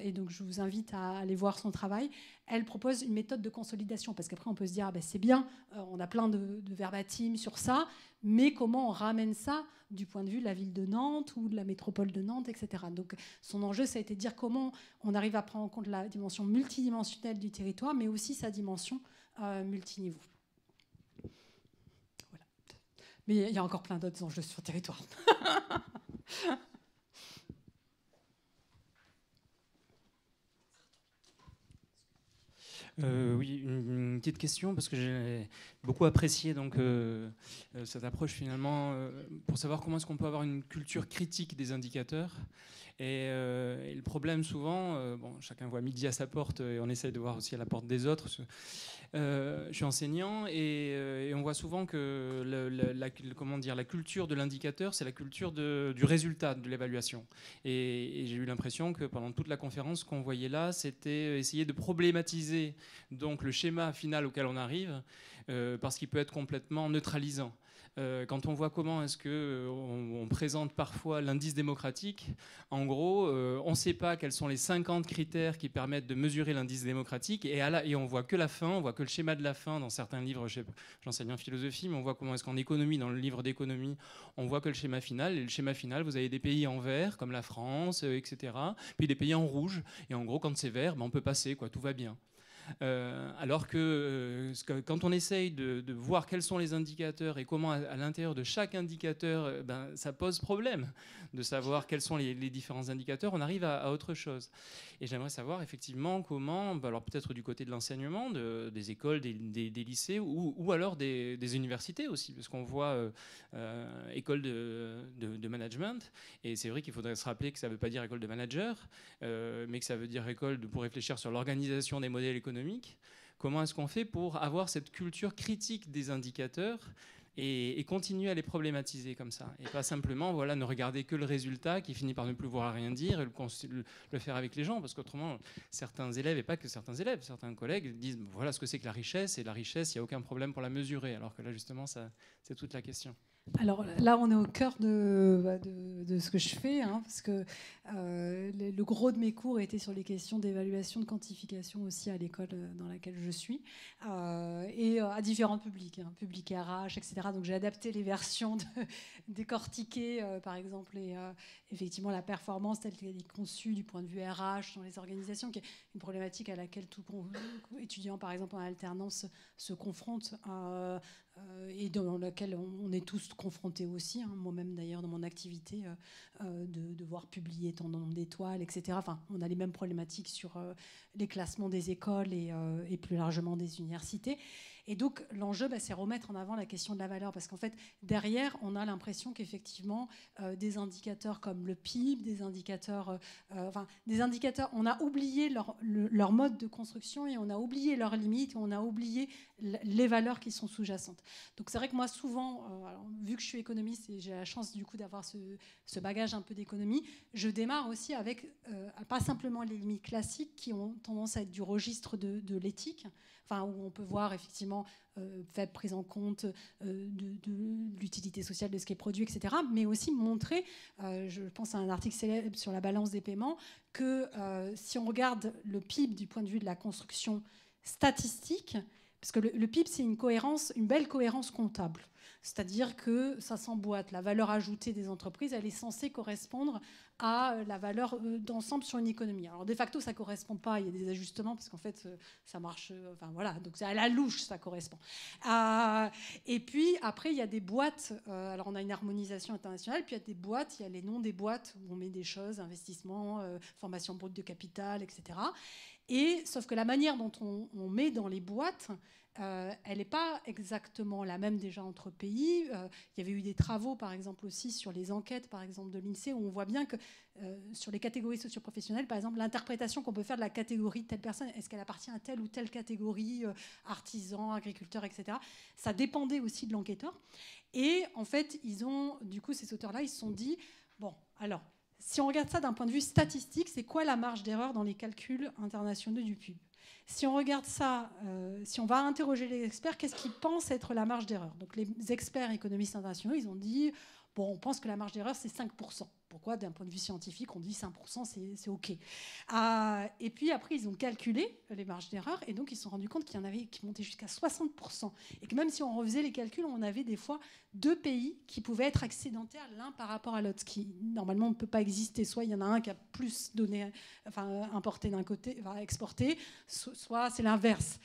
[SPEAKER 1] et donc je vous invite à aller voir son travail, elle propose une méthode de consolidation, parce qu'après on peut se dire c'est bien, on a plein de verbatim sur ça, mais comment on ramène ça du point de vue de la ville de Nantes ou de la métropole de Nantes, etc. Donc son enjeu, ça a été de dire comment on arrive à prendre en compte la dimension multidimensionnelle du territoire, mais aussi sa dimension multiniveau. Voilà. Mais il y a encore plein d'autres enjeux sur le territoire.
[SPEAKER 6] Oui, une petite question, parce que j'ai beaucoup apprécié donc, cette approche finalement, pour savoir comment est-ce qu'on peut avoir une culture critique des indicateurs. Et le problème souvent, chacun voit midi à sa porte et on essaye de voir aussi à la porte des autres. Je suis enseignant et on voit souvent que la culture de l'indicateur, c'est la culture du résultat de l'évaluation. Et j'ai eu l'impression que pendant toute la conférence, ce qu'on voyait là, c'était essayer de problématiser donc, le schéma final auquel on arrive, parce qu'il peut être complètement neutralisant. Quand on voit comment est-ce qu'on présente parfois l'indice démocratique, en gros, on ne sait pas quels sont les 50 critères qui permettent de mesurer l'indice démocratique, et on voit que la fin, on voit que le schéma de la fin dans certains livres. J'enseigne en philosophie, mais on voit comment est-ce qu'en économie, dans le livre d'économie, on voit que le schéma final. Et le schéma final, vous avez des pays en vert, comme la France, etc., puis des pays en rouge. Et en gros, quand c'est vert, on peut passer, tout va bien. Alors que quand on essaye de voir quels sont les indicateurs et comment à l'intérieur de chaque indicateur, ça pose problème de savoir quels sont les différents indicateurs, on arrive à autre chose. Et j'aimerais savoir effectivement comment, alors peut-être du côté de l'enseignement, des écoles, des lycées ou alors des universités aussi, parce qu'on voit école de management, et c'est vrai qu'il faudrait se rappeler que ça ne veut pas dire école de manager, mais que ça veut dire école pour réfléchir sur l'organisation des modèles économiques. Comment est-ce qu'on fait pour avoir cette culture critique des indicateurs et continuer à les problématiser comme ça, et pas simplement ne regarder que le résultat qui finit par ne plus vouloir rien dire et le faire avec les gens, parce qu'autrement certains élèves, et pas que certains élèves, certains collègues disent voilà ce que c'est que la richesse, et la richesse il n'y a aucun problème pour la mesurer, alors que là justement c'est toute la question.
[SPEAKER 1] Alors là, on est au cœur de ce que je fais, hein, parce que le gros de mes cours était sur les questions d'évaluation, de quantification aussi à l'école dans laquelle je suis, et à différents publics, hein, public RH, etc. Donc j'ai adapté les versions décortiquées, par exemple, et effectivement la performance telle qu'elle est conçue du point de vue RH dans les organisations, qui est une problématique à laquelle tout étudiant, par exemple, en alternance se confronte. Et dans laquelle on est tous confrontés aussi, hein, moi-même d'ailleurs dans mon activité, de devoir publier tant de nombre d'étoiles, etc. Enfin, on a les mêmes problématiques sur les classements des écoles et plus largement des universités. Et donc l'enjeu, c'est remettre en avant la question de la valeur, parce qu'en fait, derrière, on a l'impression qu'effectivement, des indicateurs comme le PIB, des indicateurs, on a oublié leur mode de construction, et on a oublié leurs limites, et on a oublié les valeurs qui sont sous-jacentes. Donc c'est vrai que moi, souvent, vu que je suis économiste et j'ai la chance du coup d'avoir ce bagage un peu d'économie, je démarre aussi avec pas simplement les limites classiques qui ont tendance à être du registre de l'éthique, enfin, où on peut voir effectivement faible prise en compte de l'utilité sociale de ce qui est produit, etc. Mais aussi montrer, je pense à un article célèbre sur la balance des paiements, que si on regarde le PIB du point de vue de la construction statistique, parce que le PIB, c'est une belle cohérence comptable. C'est-à-dire que ça s'emboîte. La valeur ajoutée des entreprises, elle est censée correspondre à la valeur d'ensemble sur une économie. Alors de facto, ça ne correspond pas. Il y a des ajustements parce qu'en fait, ça marche. Enfin voilà, donc à la louche, ça correspond. Et puis après, il y a des boîtes. Alors on a une harmonisation internationale. Puis il y a des boîtes. Il y a les noms des boîtes où on met des choses, investissement, formation brute de capital, etc. Et sauf que la manière dont on met dans les boîtes, elle n'est pas exactement la même déjà entre pays. Il y avait eu des travaux, par exemple, aussi sur les enquêtes, par exemple, de l'INSEE, où on voit bien que sur les catégories socioprofessionnelles, par exemple, l'interprétation qu'on peut faire de la catégorie de telle personne, est-ce qu'elle appartient à telle ou telle catégorie, artisan, agriculteur, etc., ça dépendait aussi de l'enquêteur. Et en fait, du coup, ces auteurs-là, ils se sont dit, bon, alors, si on regarde ça d'un point de vue statistique, c'est quoi la marge d'erreur dans les calculs internationaux du PIB ? Si on regarde ça, si on va interroger les experts, qu'est-ce qu'ils pensent être la marge d'erreur ? Donc les experts économistes internationaux, ils ont dit, bon, on pense que la marge d'erreur, c'est 5%. Pourquoi, d'un point de vue scientifique, on dit 5%, c'est OK. Et puis après, ils ont calculé les marges d'erreur, et donc ils se sont rendus compte qu'il y en avait qui montaient jusqu'à 60%. Et que même si on refaisait les calculs, on avait des fois 2 pays qui pouvaient être excédentaires l'un par rapport à l'autre, ce qui normalement ne peut pas exister. Soit il y en a un qui a plus importé d'un côté, exporté, soit c'est l'inverse.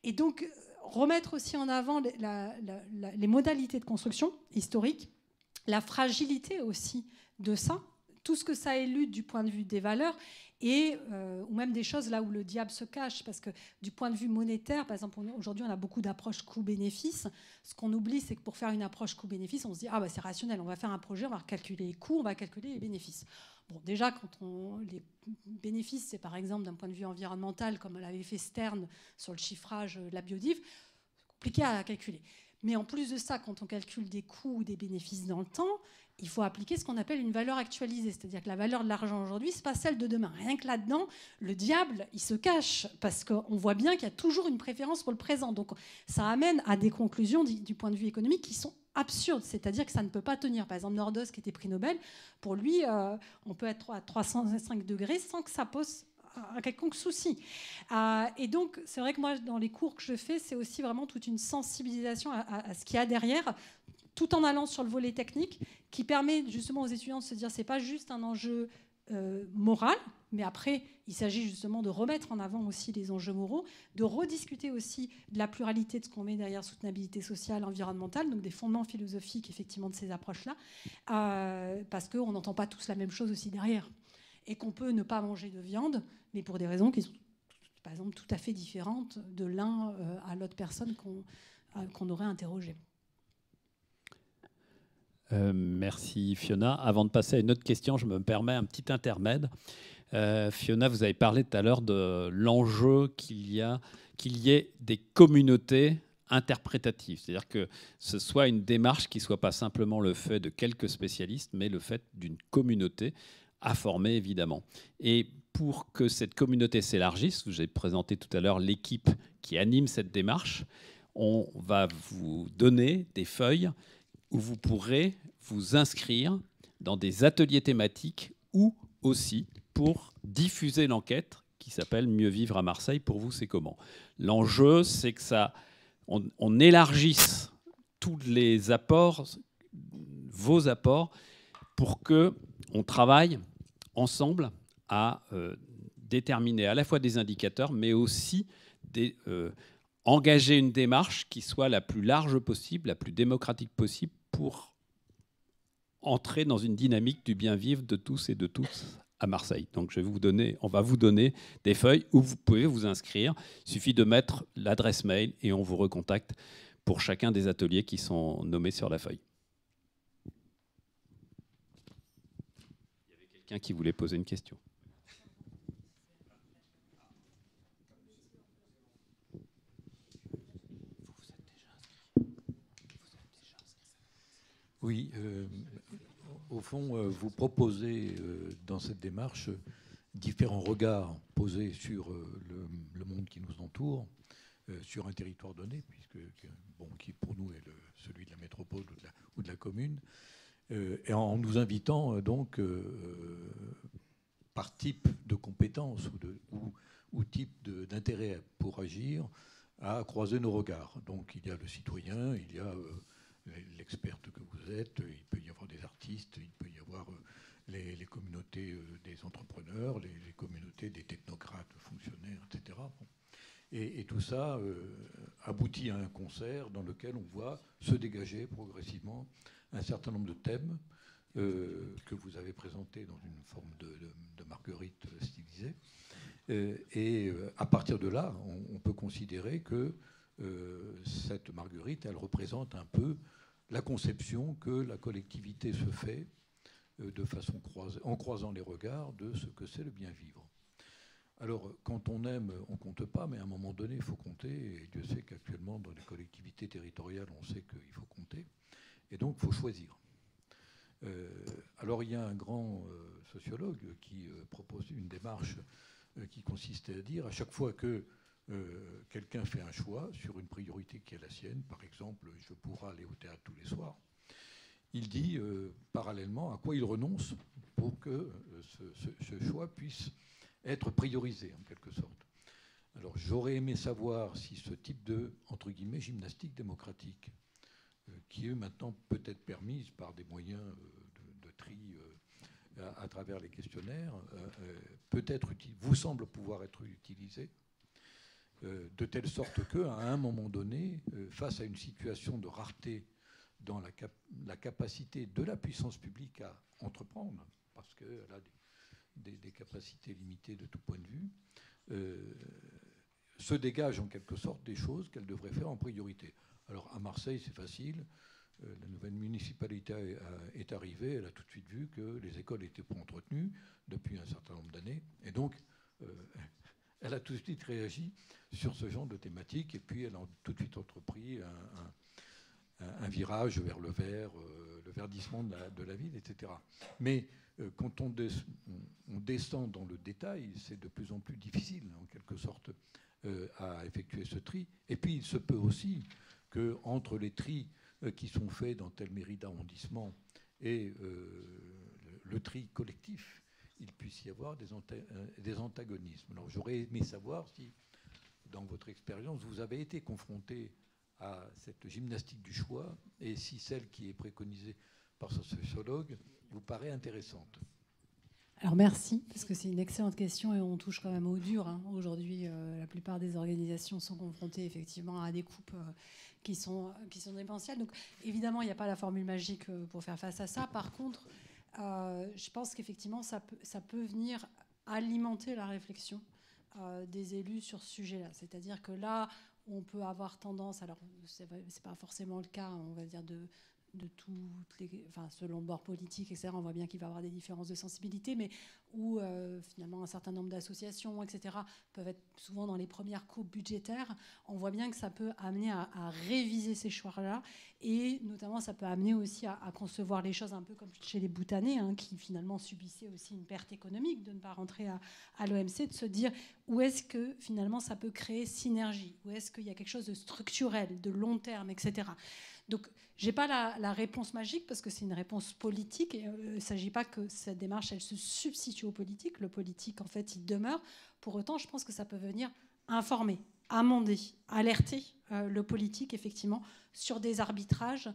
[SPEAKER 1] Et donc, remettre aussi en avant les modalités de construction historiques, la fragilité aussi de ça, tout ce que ça élude du point de vue des valeurs, ou même des choses là où le diable se cache, parce que du point de vue monétaire, par exemple, aujourd'hui on a beaucoup d'approches coût-bénéfice. Ce qu'on oublie, c'est que pour faire une approche coût-bénéfice, on se dit c'est rationnel, on va faire un projet, on va calculer les coûts, on va calculer les bénéfices. Bon, déjà, les bénéfices, c'est par exemple d'un point de vue environnemental, comme l'avait fait Stern sur le chiffrage de la biodive, c'est compliqué à calculer. Mais en plus de ça, quand on calcule des coûts ou des bénéfices dans le temps, il faut appliquer ce qu'on appelle une valeur actualisée. C'est-à-dire que la valeur de l'argent aujourd'hui, ce n'est pas celle de demain. Rien que là-dedans, le diable, il se cache, parce qu'on voit bien qu'il y a toujours une préférence pour le présent. Donc ça amène à des conclusions du point de vue économique qui sont absurdes. C'est-à-dire que ça ne peut pas tenir. Par exemple, Nordhaus, qui était prix Nobel, pour lui, on peut être à 305 degrés sans que ça pose un quelconque souci. Et donc, c'est vrai que moi, dans les cours que je fais, c'est aussi vraiment toute une sensibilisation à ce qu'il y a derrière, tout en allant sur le volet technique, qui permet justement aux étudiants de se dire c'est pas juste un enjeu moral, mais après, il s'agit justement de remettre en avant aussi les enjeux moraux, de rediscuter aussi de la pluralité de ce qu'on met derrière soutenabilité sociale, environnementale, donc des fondements philosophiques effectivement de ces approches-là, parce qu'on n'entend pas tous la même chose aussi derrière. Et qu'on peut ne pas manger de viande, mais pour des raisons qui sont, par exemple, tout à fait différentes de l'un à l'autre personne qu'on aurait interrogée.
[SPEAKER 7] Merci Fiona. Avant de passer à une autre question, je me permets un petit intermède. Fiona, vous avez parlé tout à l'heure de l'enjeu qu'il y ait des communautés interprétatives. C'est-à-dire que ce soit une démarche qui ne soit pas simplement le fait de quelques spécialistes, mais le fait d'une communauté à former, évidemment. Et pour que cette communauté s'élargisse, j'ai présenté tout à l'heure l'équipe qui anime cette démarche, on va vous donner des feuilles où vous pourrez vous inscrire dans des ateliers thématiques ou aussi pour diffuser l'enquête qui s'appelle « Mieux vivre à Marseille, pour vous, c'est comment ?» L'enjeu, c'est que on élargisse tous les apports, vos apports, pour qu'on travaille ensemble à déterminer à la fois des indicateurs, mais aussi engager une démarche qui soit la plus large possible, la plus démocratique possible, pour entrer dans une dynamique du bien vivre de tous et de toutes à Marseille. Donc on va vous donner des feuilles où vous pouvez vous inscrire. Il suffit de mettre l'adresse mail et on vous recontacte pour chacun des ateliers qui sont nommés sur la feuille. Il y avait quelqu'un qui voulait poser une question.
[SPEAKER 8] Oui, au fond, vous proposez dans cette démarche différents regards posés sur le monde qui nous entoure, sur un territoire donné, qui pour nous est celui de la métropole ou de la commune, et en nous invitant donc par type de compétences ou type d'intérêt pour agir à croiser nos regards. Donc il y a le citoyen, il y a l'experte que vous êtes, il peut y avoir des artistes, il peut y avoir les communautés des entrepreneurs, les communautés des technocrates, fonctionnaires, etc. Et tout ça aboutit à un concert dans lequel on voit se dégager progressivement un certain nombre de thèmes que vous avez présentés dans une forme de marguerite stylisée. Et à partir de là, on peut considérer que cette marguerite, elle représente un peu la conception que la collectivité se fait de façon en croisant les regards de ce que c'est le bien vivre. Alors, quand on aime, on ne compte pas, mais à un moment donné, il faut compter. Et Dieu sait qu'actuellement, dans les collectivités territoriales, on sait qu'il faut compter. Et donc, il faut choisir. Alors, il y a un grand sociologue qui propose une démarche qui consiste à dire, à chaque fois que quelqu'un fait un choix sur une priorité qui est la sienne, par exemple, je pourrais aller au théâtre tous les soirs, il dit parallèlement à quoi il renonce pour que ce choix puisse être priorisé, en quelque sorte. Alors, j'aurais aimé savoir si ce type de, entre guillemets, gymnastique démocratique, qui est maintenant peut-être permise par des moyens de tri à travers les questionnaires, peut-être vous semble pouvoir être utilisé de telle sorte qu'à un moment donné, face à une situation de rareté dans la capacité de la puissance publique à entreprendre, parce qu'elle a des capacités limitées de tout point de vue, se dégagent en quelque sorte des choses qu'elle devrait faire en priorité. Alors à Marseille, c'est facile. La nouvelle municipalité est arrivée, elle a tout de suite vu que les écoles n'étaient pas entretenues depuis un certain nombre d'années. Et donc, elle a tout de suite réagi sur ce genre de thématique. Et puis, elle a tout de suite entrepris un virage vers le verdissement de la ville, etc. Mais quand on descend dans le détail, c'est de plus en plus difficile, en quelque sorte, à effectuer ce tri. Et puis, il se peut aussi qu'entre les tris qui sont faits dans telle mairie d'arrondissement et le tri collectif, il puisse y avoir des antagonismes. Alors, j'aurais aimé savoir si, dans votre expérience, vous avez été confronté à cette gymnastique du choix et si celle qui est préconisée par ce sociologue vous paraît intéressante.
[SPEAKER 1] Alors merci, parce que c'est une excellente question et on touche quand même au dur. Hein. Aujourd'hui, la plupart des organisations sont confrontées effectivement à des coupes qui sont démentielles. Donc évidemment, il n'y a pas la formule magique pour faire face à ça. Par contre, je pense qu'effectivement, ça peut venir alimenter la réflexion des élus sur ce sujet-là. C'est-à-dire que là, on peut avoir tendance, alors c'est pas forcément le cas, on va dire, de toutes les, enfin, selon le bord politique, etc., on voit bien qu'il va y avoir des différences de sensibilité, mais où finalement un certain nombre d'associations, etc., peuvent être souvent dans les premières coupes budgétaires. On voit bien que ça peut amener à réviser ces choix-là, et notamment ça peut amener aussi à concevoir les choses un peu comme chez les Bhoutanais, hein, qui finalement subissaient aussi une perte économique de ne pas rentrer à l'OMC, de se dire où est-ce que finalement ça peut créer synergie, où est-ce qu'il y a quelque chose de structurel, de long terme, etc. Donc, je n'ai pas la réponse magique parce que c'est une réponse politique. Il ne s'agit pas que cette démarche, elle se substitue au politique. Le politique, en fait, il demeure. Pour autant, je pense que ça peut venir informer, amender, alerter le politique, effectivement, sur des arbitrages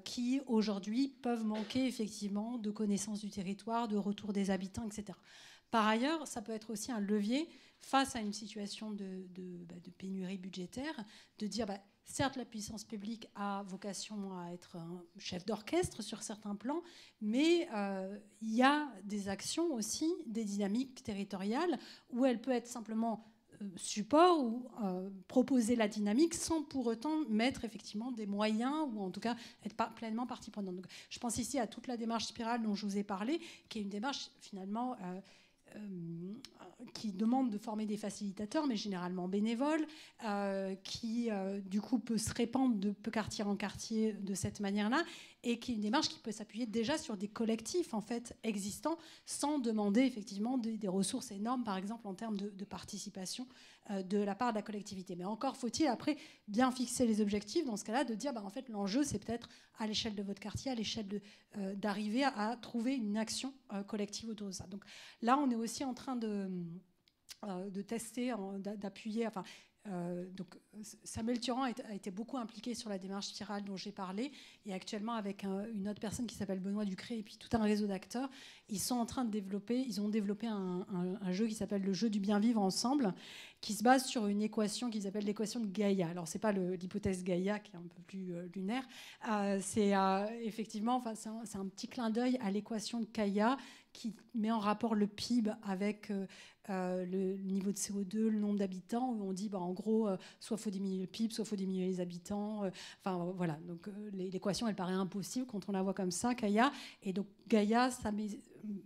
[SPEAKER 1] qui, aujourd'hui, peuvent manquer, effectivement, de connaissance du territoire, de retour des habitants, etc. Par ailleurs, ça peut être aussi un levier face à une situation de pénurie budgétaire, de dire, certes, la puissance publique a vocation à être un chef d'orchestre sur certains plans, mais il y a des actions aussi, des dynamiques territoriales, où elle peut être simplement support ou proposer la dynamique sans pour autant mettre effectivement des moyens ou en tout cas être pleinement partie prenante. Donc, je pense ici à toute la démarche spirale dont je vous ai parlé, qui est une démarche finalement qui demande de former des facilitateurs, mais généralement bénévoles, qui du coup peut se répandre de quartier en quartier de cette manière-là, et qui est une démarche qui peut s'appuyer déjà sur des collectifs en fait existants, sans demander effectivement des ressources énormes, par exemple en termes de participation de la part de la collectivité. Mais encore faut-il après bien fixer les objectifs, dans ce cas-là, de dire en fait l'enjeu c'est peut-être à l'échelle de votre quartier, à l'échelle d'arriver à trouver une action collective autour de ça. Donc là on est aussi en train de tester, d'appuyer. Enfin, donc Samuel Turan a été beaucoup impliqué sur la démarche spirale dont j'ai parlé, et actuellement avec une autre personne qui s'appelle Benoît Ducré et puis tout un réseau d'acteurs, ils ont développé un jeu qui s'appelle le jeu du bien vivre ensemble, qui se base sur une équation qu'ils appellent l'équation de Gaïa. Alors c'est pas l'hypothèse Gaïa qui est un peu plus lunaire, c'est effectivement, c'est un petit clin d'œil à l'équation de Gaïa qui met en rapport le PIB avec le niveau de CO2, le nombre d'habitants, où on dit en gros soit il faut diminuer le PIB, soit il faut diminuer les habitants. Voilà, donc l'équation elle paraît impossible quand on la voit comme ça, Gaïa. Et donc Gaïa, ça met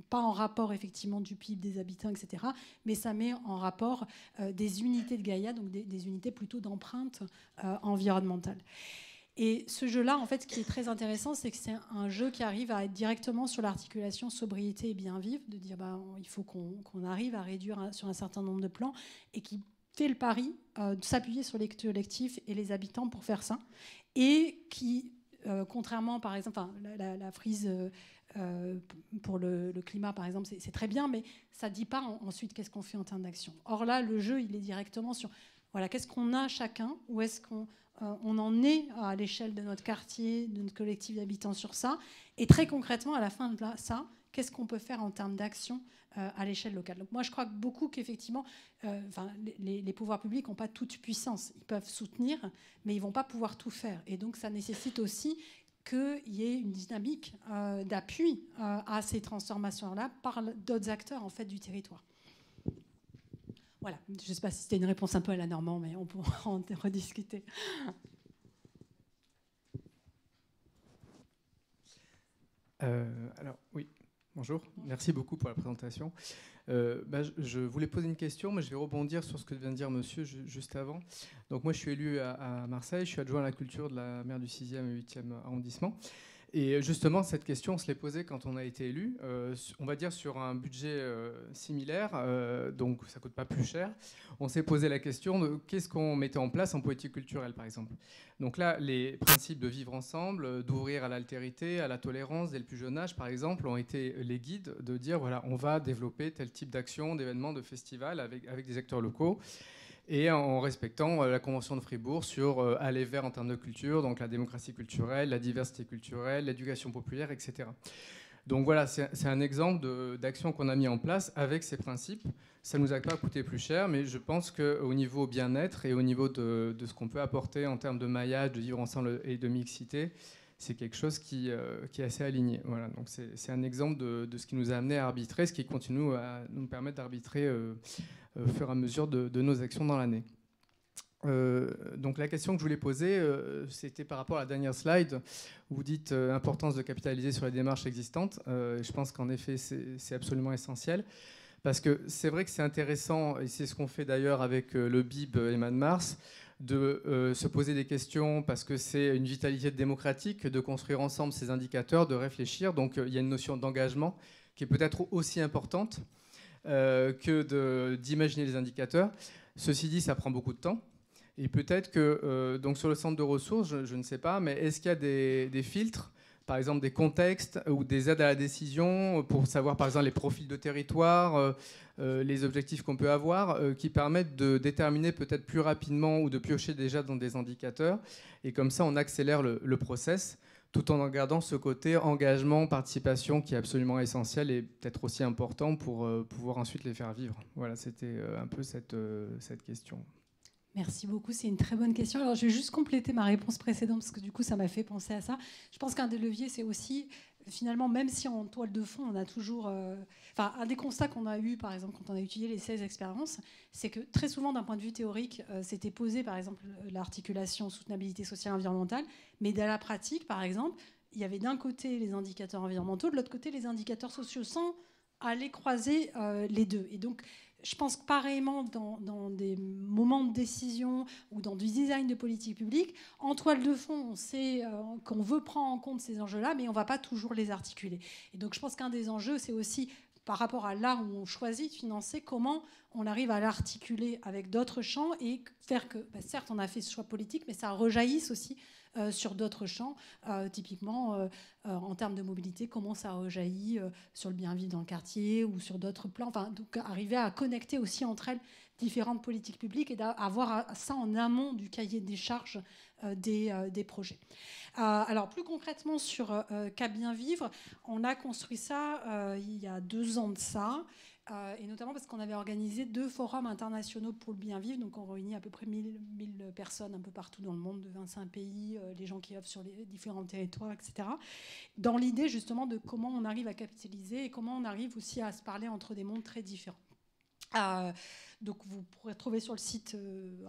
[SPEAKER 1] pas en rapport effectivement du PIB, des habitants, etc., mais ça met en rapport des unités de Gaïa, donc des unités plutôt d'empreinte environnementale. Et ce jeu-là, en fait, ce qui est très intéressant, c'est que c'est un jeu qui arrive à être directement sur l'articulation sobriété et bien vivre, de dire il faut qu'on arrive à réduire sur un certain nombre de plans, et qui fait le pari de s'appuyer sur les collectifs et les habitants pour faire ça, et qui, contrairement, par exemple, la frise pour le climat, par exemple, c'est très bien, mais ça ne dit pas ensuite qu'est-ce qu'on fait en termes d'action. Or là, le jeu, il est directement sur qu'est-ce qu'on a chacun, où est-ce qu'on en est à l'échelle de notre quartier, de notre collectif d'habitants sur ça, et très concrètement, à la fin de ça, qu'est-ce qu'on peut faire en termes d'action à l'échelle locale. Donc moi, je crois beaucoup qu'effectivement, les pouvoirs publics n'ont pas toute puissance. Ils peuvent soutenir, mais ils ne vont pas pouvoir tout faire. Et donc, ça nécessite aussi qu'il y ait une dynamique d'appui à ces transformations-là par d'autres acteurs en fait, du territoire. Voilà, je ne sais pas si c'était une réponse un peu à la Normand, mais on pourra en rediscuter.
[SPEAKER 9] Alors, oui, bonjour. Merci beaucoup pour la présentation. Je voulais poser une question, mais je vais rebondir sur ce que vient de dire monsieur juste avant. Donc moi, je suis élu à Marseille, je suis adjoint à la culture de la maire du 6e et 8e arrondissement. Et justement, cette question, on se l'est posée quand on a été élu, on va dire sur un budget similaire, donc ça ne coûte pas plus cher. On s'est posé la question de qu'est-ce qu'on mettait en place en politique culturelle, par exemple. Donc là, les principes de vivre ensemble, d'ouvrir à l'altérité, à la tolérance dès le plus jeune âge, par exemple, ont été les guides de dire, voilà, on va développer tel type d'action, d'événements, de festivals avec des acteurs locaux, et en respectant la Convention de Fribourg sur aller vers en termes de culture, donc la démocratie culturelle, la diversité culturelle, l'éducation populaire, etc. Donc voilà, c'est un exemple d'action qu'on a mis en place avec ces principes. Ça ne nous a pas coûté plus cher, mais je pense qu'au niveau bien-être et au niveau de ce qu'on peut apporter en termes de maillage, de vivre ensemble et de mixité, c'est quelque chose qui est assez aligné. Voilà, donc c'est un exemple de ce qui nous a amené à arbitrer, ce qui continue à nous permettre d'arbitrer au fur et à mesure de nos actions dans l'année. Donc la question que je voulais poser, c'était par rapport à la dernière slide, où vous dites importance de capitaliser sur les démarches existantes. Je pense qu'en effet, c'est absolument essentiel. Parce que c'est vrai que c'est intéressant, et c'est ce qu'on fait d'ailleurs avec le BIB Eman Mars, de se poser des questions, parce que c'est une vitalité démocratique de construire ensemble ces indicateurs, de réfléchir. Donc il y a une notion d'engagement qui est peut-être aussi importante que d'imaginer les indicateurs. Ceci dit, ça prend beaucoup de temps. Et peut-être que, donc sur le centre de ressources, je ne sais pas, mais est-ce qu'il y a des filtres, par exemple des contextes ou des aides à la décision pour savoir par exemple les profils de territoire, les objectifs qu'on peut avoir, qui permettent de déterminer peut-être plus rapidement ou de piocher déjà dans des indicateurs. Et comme ça, on accélère le process tout en gardant ce côté engagement, participation qui est absolument essentiel et peut-être aussi important pour pouvoir ensuite les faire vivre. Voilà, c'était un peu cette question.
[SPEAKER 1] Merci beaucoup, c'est une très bonne question. Alors, je vais juste compléter ma réponse précédente parce que du coup, ça m'a fait penser à ça. Je pense qu'un des leviers, c'est aussi, finalement, même si en toile de fond, on a toujours... un des constats qu'on a eu, par exemple, quand on a étudié les 16 expériences, c'est que très souvent, d'un point de vue théorique, c'était posé, par exemple, l'articulation soutenabilité sociale et environnementale, mais dans la pratique, par exemple, il y avait d'un côté les indicateurs environnementaux, de l'autre côté les indicateurs sociaux, sans aller croiser les deux. Et donc, je pense que pareillement, dans des moments de décision ou dans du design de politique publique, en toile de fond, on sait qu'on veut prendre en compte ces enjeux-là, mais on ne va pas toujours les articuler. Et donc, je pense qu'un des enjeux, c'est aussi par rapport à là où on choisit de financer, comment on arrive à l'articuler avec d'autres champs et faire que, certes, on a fait ce choix politique, mais ça rejaillisse aussi sur d'autres champs, typiquement en termes de mobilité, comment ça rejaillit sur le bien vivre dans le quartier ou sur d'autres plans. Enfin, donc arriver à connecter aussi entre elles différentes politiques publiques et d'avoir ça en amont du cahier des charges des projets. Alors plus concrètement sur Cap Bien Vivre, on a construit ça il y a 2 ans de ça. Et notamment parce qu'on avait organisé 2 forums internationaux pour le bien vivre. Donc on réunit à peu près 1000 personnes un peu partout dans le monde, de 25 pays, les gens qui œuvrent sur les différents territoires, etc. Dans l'idée justement de comment on arrive à capitaliser et comment on arrive aussi à se parler entre des mondes très différents. Donc vous pourrez trouver sur le site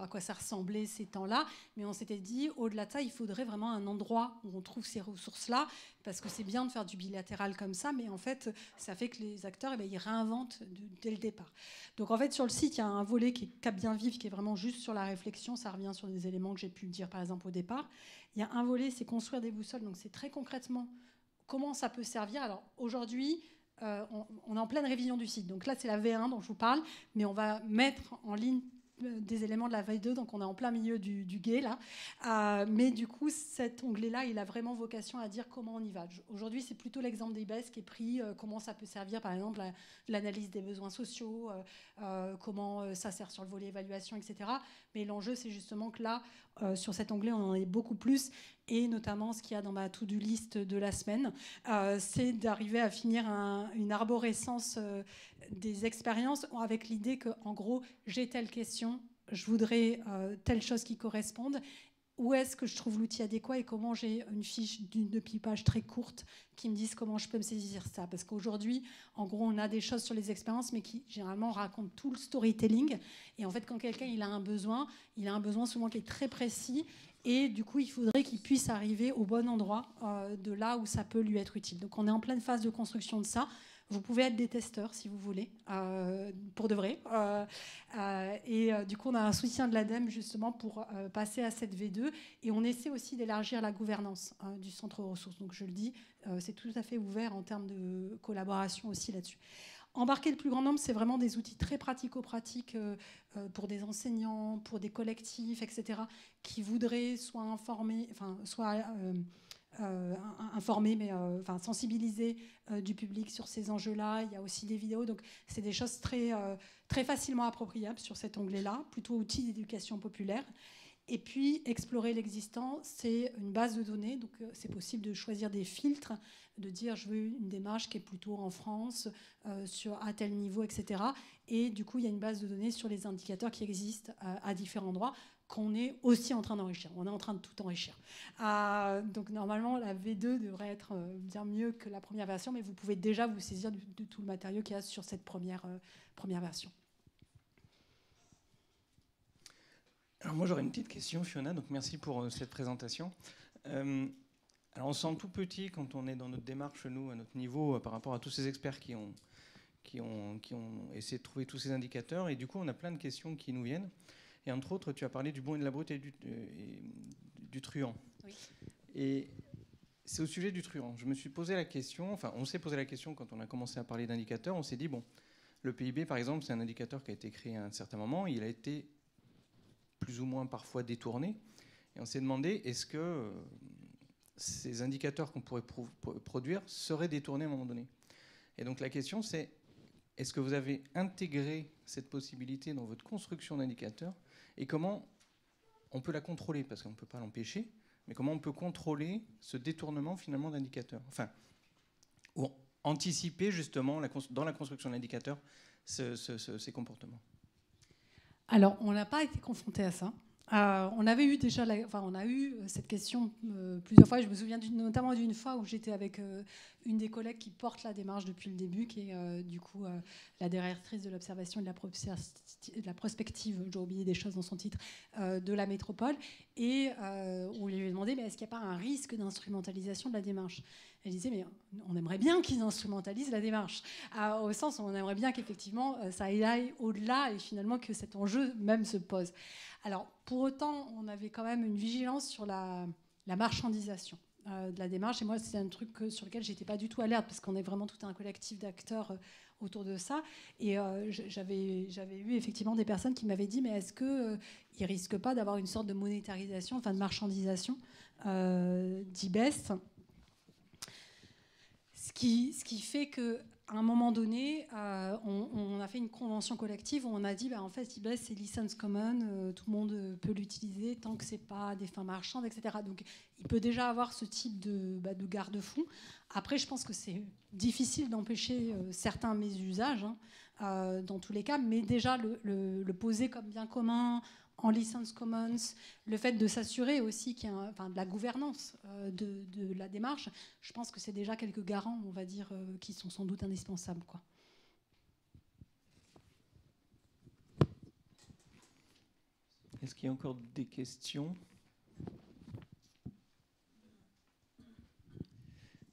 [SPEAKER 1] à quoi ça ressemblait ces temps-là, mais on s'était dit, au-delà de ça, il faudrait vraiment un endroit où on trouve ces ressources-là, parce que c'est bien de faire du bilatéral comme ça, mais en fait, ça fait que les acteurs, ils réinventent dès le départ. Donc en fait, sur le site, il y a un volet qui est Cap Bien Vivre, qui est vraiment juste sur la réflexion, ça revient sur des éléments que j'ai pu dire par exemple au départ. Il y a un volet, c'est construire des boussoles, donc c'est très concrètement comment ça peut servir. Alors aujourd'hui, on est en pleine révision du site. Donc là, c'est la V1 dont je vous parle, mais on va mettre en ligne des éléments de la V2, donc on est en plein milieu du gué là. Mais du coup, cet onglet-là, il a vraiment vocation à dire comment on y va. Aujourd'hui, c'est plutôt l'exemple d'IBES qui est pris, comment ça peut servir, par exemple, l'analyse des besoins sociaux, comment ça sert sur le volet évaluation, etc. Mais l'enjeu, c'est justement que là, sur cet onglet, on en est beaucoup plus. Et notamment, ce qu'il y a dans ma to-do list de la semaine, c'est d'arriver à finir une arborescence des expériences avec l'idée qu'en gros, j'ai telle question, je voudrais telle chose qui corresponde. Où est-ce que je trouve l'outil adéquat et comment j'ai une fiche de pipage très courte qui me dise comment je peux me saisir ça. Parce qu'aujourd'hui, en gros, on a des choses sur les expériences, mais qui généralement racontent tout le storytelling. Et en fait, quand quelqu'un il a un besoin souvent qui est très précis. Et du coup, il faudrait qu'il puisse arriver au bon endroit de là où ça peut lui être utile. Donc on est en pleine phase de construction de ça. Vous pouvez être des testeurs si vous voulez, pour de vrai. Du coup, on a un soutien de l'ADEME justement pour passer à cette V2. Et on essaie aussi d'élargir la gouvernance du centre ressources. Donc je le dis, c'est tout à fait ouvert en termes de collaboration aussi là-dessus. Embarquer le plus grand nombre, c'est vraiment des outils très pratico-pratiques pour des enseignants, pour des collectifs, etc., qui voudraient soit informer, sensibiliser du public sur ces enjeux-là. Il y a aussi des vidéos, donc c'est des choses très, très facilement appropriables sur cet onglet-là, plutôt outils d'éducation populaire. Et puis, explorer l'existant, c'est une base de données. Donc, c'est possible de choisir des filtres, de dire je veux une démarche qui est plutôt en France, à tel niveau, etc. Et du coup, il y a une base de données sur les indicateurs qui existent à différents endroits qu'on est aussi en train d'enrichir. On est en train de tout enrichir. Donc, normalement, la V2 devrait être bien mieux que la première version, mais vous pouvez déjà vous saisir de tout le matériau qu'il y a sur cette première version.
[SPEAKER 10] Alors moi j'aurais une petite question, Fiona, donc merci pour cette présentation. Alors on se sent tout petit quand on est dans notre démarche, nous, à notre niveau, par rapport à tous ces experts qui ont essayé de trouver tous ces indicateurs, et du coup on a plein de questions qui nous viennent. Et entre autres, tu as parlé du bon et de la brute et du truand. Oui. Et c'est au sujet du truand. Je me suis posé la question, on s'est posé la question quand on a commencé à parler d'indicateurs, on s'est dit, bon, le PIB par exemple, c'est un indicateur qui a été créé à un certain moment, il a été plus ou moins parfois détournés. Et on s'est demandé, est-ce que ces indicateurs qu'on pourrait produire seraient détournés à un moment donné? Et donc la question, c'est, est-ce que vous avez intégré cette possibilité dans votre construction d'indicateurs, et comment on peut la contrôler? Parce qu'on ne peut pas l'empêcher, mais comment on peut contrôler ce détournement finalement d'indicateurs? Enfin, ou anticiper justement dans la construction d'indicateurs ces comportements.
[SPEAKER 1] Alors, on n'a pas été confronté à ça. On avait eu déjà, on a eu cette question plusieurs fois. Je me souviens notamment d'une fois où j'étais avec une des collègues qui porte la démarche depuis le début, qui est du coup la directrice de l'observation et de la prospective, j'ai oublié des choses dans son titre, de la métropole, et on lui avait demandé, mais est-ce qu'il n'y a pas un risque d'instrumentalisation de la démarche? Elle disait, mais on aimerait bien qu'ils instrumentalisent la démarche, au sens où on aimerait bien qu'effectivement ça aille au-delà et finalement que cet enjeu même se pose. Alors, pour autant, on avait quand même une vigilance sur la marchandisation de la démarche. Et moi, c'est un truc sur lequel je n'étais pas du tout alerte, parce qu'on est vraiment tout un collectif d'acteurs autour de ça. Et j'avais eu effectivement des personnes qui m'avaient dit, mais est-ce qu'ils ne risquent pas d'avoir une sorte de monétarisation, enfin de marchandisation d'IBEST, ce qui fait que à un moment donné, on a fait une convention collective où on a dit, en fait, IBEST, c'est license common, tout le monde peut l'utiliser tant que ce n'est pas des fins marchandes, etc. Donc, il peut déjà avoir ce type de garde-fou. Après, je pense que c'est difficile d'empêcher certains mésusages, dans tous les cas, mais déjà le poser comme bien commun, en license commons, le fait de s'assurer aussi qu'il y a de la gouvernance de la démarche, je pense que c'est déjà quelques garants, on va dire, qui sont sans doute indispensables, quoi.
[SPEAKER 10] Est-ce qu'il y a encore des questions?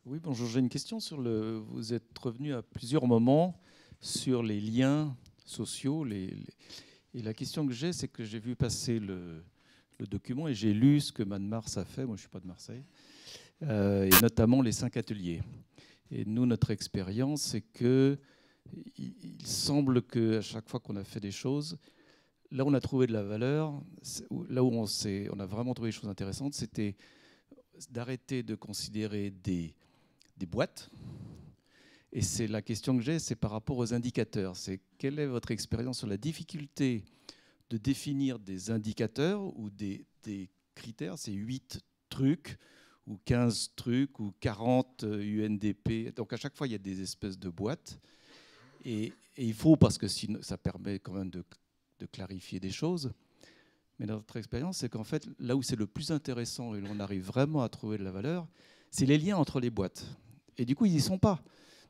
[SPEAKER 11] Oui, bonjour, j'ai une question sur vous êtes revenu à plusieurs moments sur les liens sociaux, et la question que j'ai, c'est que j'ai vu passer le document et j'ai lu ce que Mannmars a fait, moi je ne suis pas de Marseille, et notamment les 5 ateliers. Et nous, notre expérience, c'est qu'il semble qu'à chaque fois qu'on a fait des choses, là où on a trouvé de la valeur, là où on a vraiment trouvé des choses intéressantes, c'était d'arrêter de considérer des boîtes. Et c'est la question que j'ai, c'est par rapport aux indicateurs. C'est quelle est votre expérience sur la difficulté de définir des indicateurs ou des critères, c'est 8 trucs ou 15 trucs ou 40 UNDP. Donc à chaque fois, il y a des espèces de boîtes. Et il faut, parce que sinon, ça permet quand même de clarifier des choses. Mais notre expérience, c'est qu'en fait, là où c'est le plus intéressant et où on arrive vraiment à trouver de la valeur, c'est les liens entre les boîtes. Et du coup, ils n'y sont pas.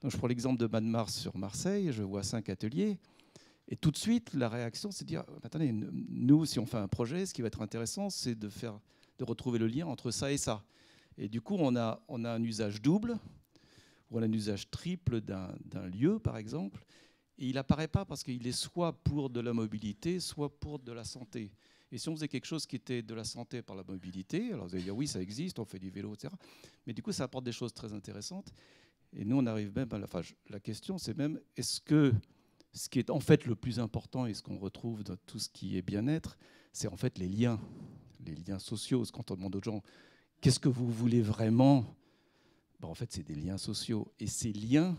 [SPEAKER 11] Donc, je prends l'exemple de Mannmars sur Marseille, je vois 5 ateliers, et tout de suite, la réaction, c'est de dire, attendez, nous, si on fait un projet, ce qui va être intéressant, c'est de retrouver le lien entre ça et ça. Et du coup, on a un usage double, ou on a un usage triple d'un lieu, par exemple, et il n'apparaît pas parce qu'il est soit pour de la mobilité, soit pour de la santé. Et si on faisait quelque chose qui était de la santé par la mobilité, alors vous allez dire, oui, ça existe, on fait du vélo, etc. Mais du coup, ça apporte des choses très intéressantes. Et nous, on arrive même à la question, c'est même, est-ce que ce qui est en fait le plus important et ce qu'on retrouve dans tout ce qui est bien-être, c'est en fait les liens sociaux. Quand on demande aux gens, qu'est-ce que vous voulez vraiment? En fait, c'est des liens sociaux. Et ces liens,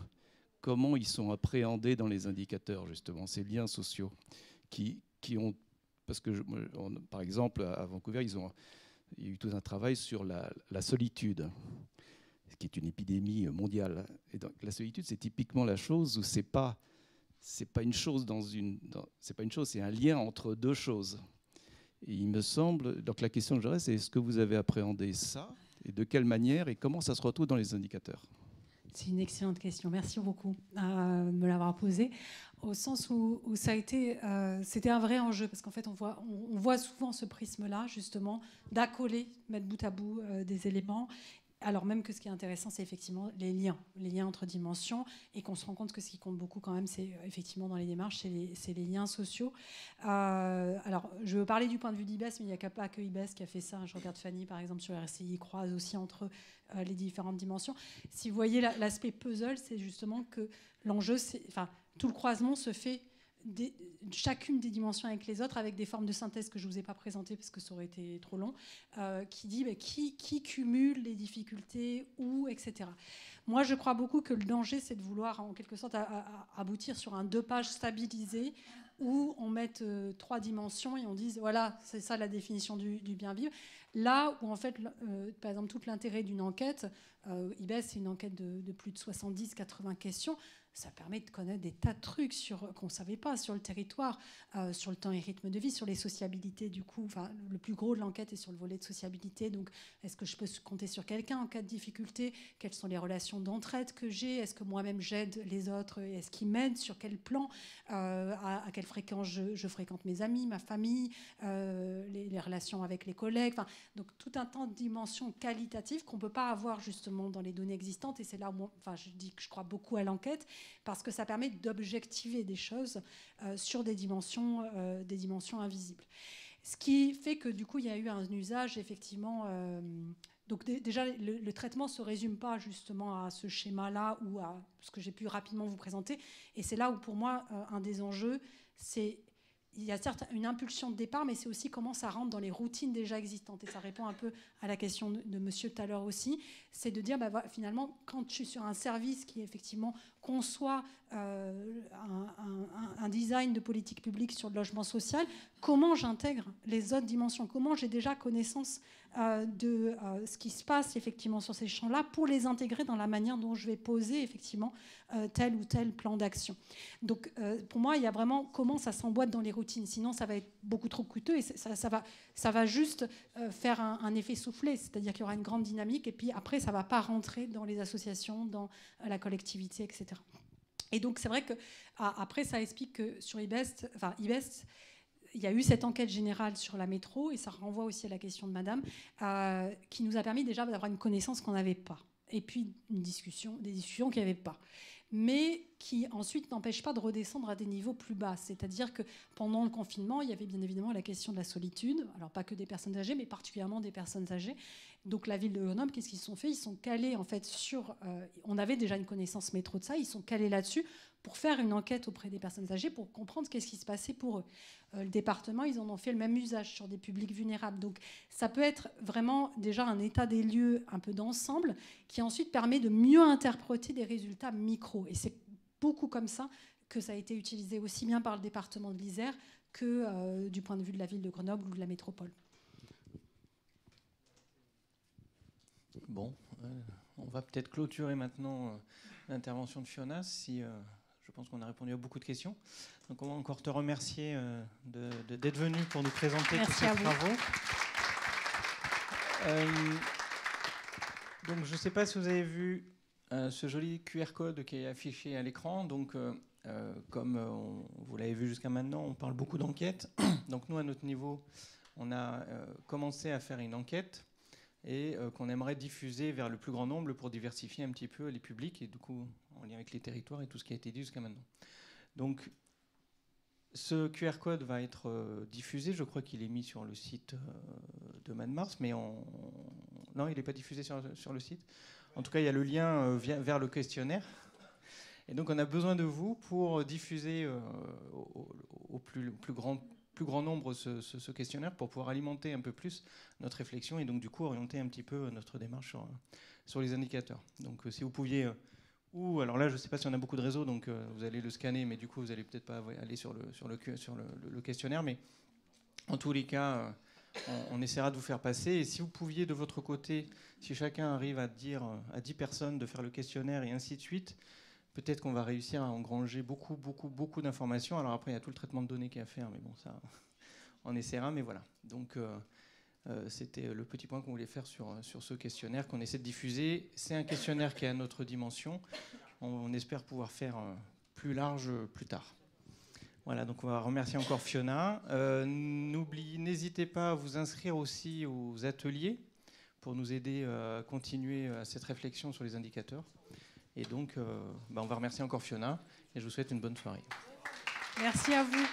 [SPEAKER 11] comment ils sont appréhendés dans les indicateurs, justement, ces liens sociaux qui ont... Parce que, par exemple, à Vancouver, il y a eu tout un travail sur la solitude, qui est une épidémie mondiale. Et donc, la solitude, c'est typiquement la chose où c'est pas une chose c'est pas une chose, c'est un lien entre deux choses. Et il me semble, donc la question que j'aurais, c'est est-ce que vous avez appréhendé ça, et de quelle manière, et comment ça se retrouve dans les indicateurs?
[SPEAKER 1] C'est une excellente question. Merci beaucoup de me l'avoir posée. Au sens où ça a été, c'était un vrai enjeu, parce qu'en fait, on voit souvent ce prisme-là, justement, d'accoler, mettre bout à bout des éléments. Alors même que ce qui est intéressant, c'est effectivement les liens entre dimensions, et qu'on se rend compte que ce qui compte beaucoup quand même, c'est effectivement dans les démarches, c'est les liens sociaux. Alors, je veux parler du point de vue d'IBEST, mais il n'y a pas que IBEST qui a fait ça. Je regarde Fanny, par exemple, sur RCI, croise aussi entre les différentes dimensions. Si vous voyez l'aspect puzzle, c'est justement que l'enjeu, tout le croisement se fait chacune des dimensions avec les autres, avec des formes de synthèse que je ne vous ai pas présentées parce que ça aurait été trop long, qui dit qui cumule les difficultés, où, etc. Moi, je crois beaucoup que le danger, c'est de vouloir, en quelque sorte, aboutir sur un 2 pages stabilisé où on mette 3 dimensions et on dise, voilà, c'est ça la définition du bien vivre. Là où, en fait, par exemple, tout l'intérêt d'une enquête, IBES, c'est une enquête de plus de 70-80 questions, ça permet de connaître des tas de trucs qu'on ne savait pas sur le territoire, sur le temps et rythme de vie, sur les sociabilités. Du coup, le plus gros de l'enquête est sur le volet de sociabilité. Donc, est-ce que je peux compter sur quelqu'un en cas de difficulté? Quelles sont les relations d'entraide que j'ai? Est-ce que moi-même j'aide les autres? Est-ce qu'ils m'aident? Sur quel plan? À quelle fréquence je fréquente mes amis, ma famille, les relations avec les collègues? Donc, tout un tas de dimensions qualitatives qu'on ne peut pas avoir justement dans les données existantes. Et c'est là où je dis que je crois beaucoup à l'enquête, parce que ça permet d'objectiver des choses sur des dimensions invisibles. Ce qui fait que du coup, il y a eu un usage effectivement. Donc déjà, le traitement ne se résume pas justement à ce schéma-là ou à ce que j'ai pu rapidement vous présenter. Et c'est là où, pour moi, un des enjeux, c'est... Il y a certes une impulsion de départ, mais c'est aussi comment ça rentre dans les routines déjà existantes. Et ça répond un peu à la question de monsieur tout à l'heure aussi. C'est de dire, finalement, quand je suis sur un service qui effectivement conçoit un design de politique publique sur le logement social, comment j'intègre les autres dimensions? Comment j'ai déjà connaissance de ce qui se passe effectivement sur ces champs-là pour les intégrer dans la manière dont je vais poser effectivement tel ou tel plan d'action. Donc pour moi, il y a vraiment comment ça s'emboîte dans les routines. Sinon, ça va être beaucoup trop coûteux et ça va juste faire un effet soufflé, c'est-à-dire qu'il y aura une grande dynamique et puis après, ça ne va pas rentrer dans les associations, dans la collectivité, etc. Et donc, c'est vrai qu'après, ça explique que sur IBES, il y a eu cette enquête générale sur la métro, et ça renvoie aussi à la question de madame, qui nous a permis déjà d'avoir une connaissance qu'on n'avait pas. Et puis des discussions qu'il n'y avait pas. Mais qui ensuite n'empêchent pas de redescendre à des niveaux plus bas. C'est-à-dire que pendant le confinement, il y avait bien évidemment la question de la solitude. Alors pas que des personnes âgées, mais particulièrement des personnes âgées. Donc la ville de Grenoble, qu'est-ce qu'ils se sont fait? Ils sont calés en fait sur... on avait déjà une connaissance métro de ça, ils sont calés là-dessus pour faire une enquête auprès des personnes âgées, pour comprendre qu'est-ce qui se passait pour eux. Le département, ils en ont fait le même usage sur des publics vulnérables. Donc ça peut être vraiment déjà un état des lieux un peu d'ensemble qui ensuite permet de mieux interpréter des résultats micro. Et c'est beaucoup comme ça que ça a été utilisé aussi bien par le département de l'Isère que du point de vue de la ville de Grenoble ou de la métropole.
[SPEAKER 10] Bon, on va peut-être clôturer maintenant l'intervention de Fiona, si je pense qu'on a répondu à beaucoup de questions. Donc on va encore te remercier d'être venu pour nous présenter tous ces travaux. Donc je ne sais pas si vous avez vu ce joli QR code qui est affiché à l'écran. Donc comme vous l'avez vu jusqu'à maintenant, on parle beaucoup d'enquêtes. Donc nous, à notre niveau, on a commencé à faire une enquête et qu'on aimerait diffuser vers le plus grand nombre pour diversifier un petit peu les publics et du coup en lien avec les territoires et tout ce qui a été dit jusqu'à maintenant. Donc ce QR code va être diffusé, je crois qu'il est mis sur le site de Mad Mars, mais non, il n'est pas diffusé sur le site. En tout cas, il y a le lien vers le questionnaire. Et donc on a besoin de vous pour diffuser au plus grand nombre ce questionnaire pour pouvoir alimenter un peu plus notre réflexion et donc du coup orienter un petit peu notre démarche sur les indicateurs. Donc si vous pouviez, alors là je ne sais pas si on a beaucoup de réseaux, donc vous allez le scanner, mais du coup vous n'allez peut-être pas aller sur le questionnaire, mais en tous les cas on essaiera de vous faire passer. Et si vous pouviez de votre côté, si chacun arrive à dire à 10 personnes de faire le questionnaire et ainsi de suite, peut-être qu'on va réussir à engranger beaucoup d'informations. Alors après, il y a tout le traitement de données qu'il y a à faire, mais bon, ça, on essaiera, mais voilà. Donc, c'était le petit point qu'on voulait faire sur ce questionnaire qu'on essaie de diffuser. C'est un questionnaire qui est à notre dimension. On espère pouvoir faire plus large plus tard. Voilà, donc on va remercier encore Fiona. N'hésitez pas à vous inscrire aussi aux ateliers pour nous aider à continuer cette réflexion sur les indicateurs. Et donc, on va remercier encore Fiona et je vous souhaite une bonne soirée.
[SPEAKER 1] Merci à vous.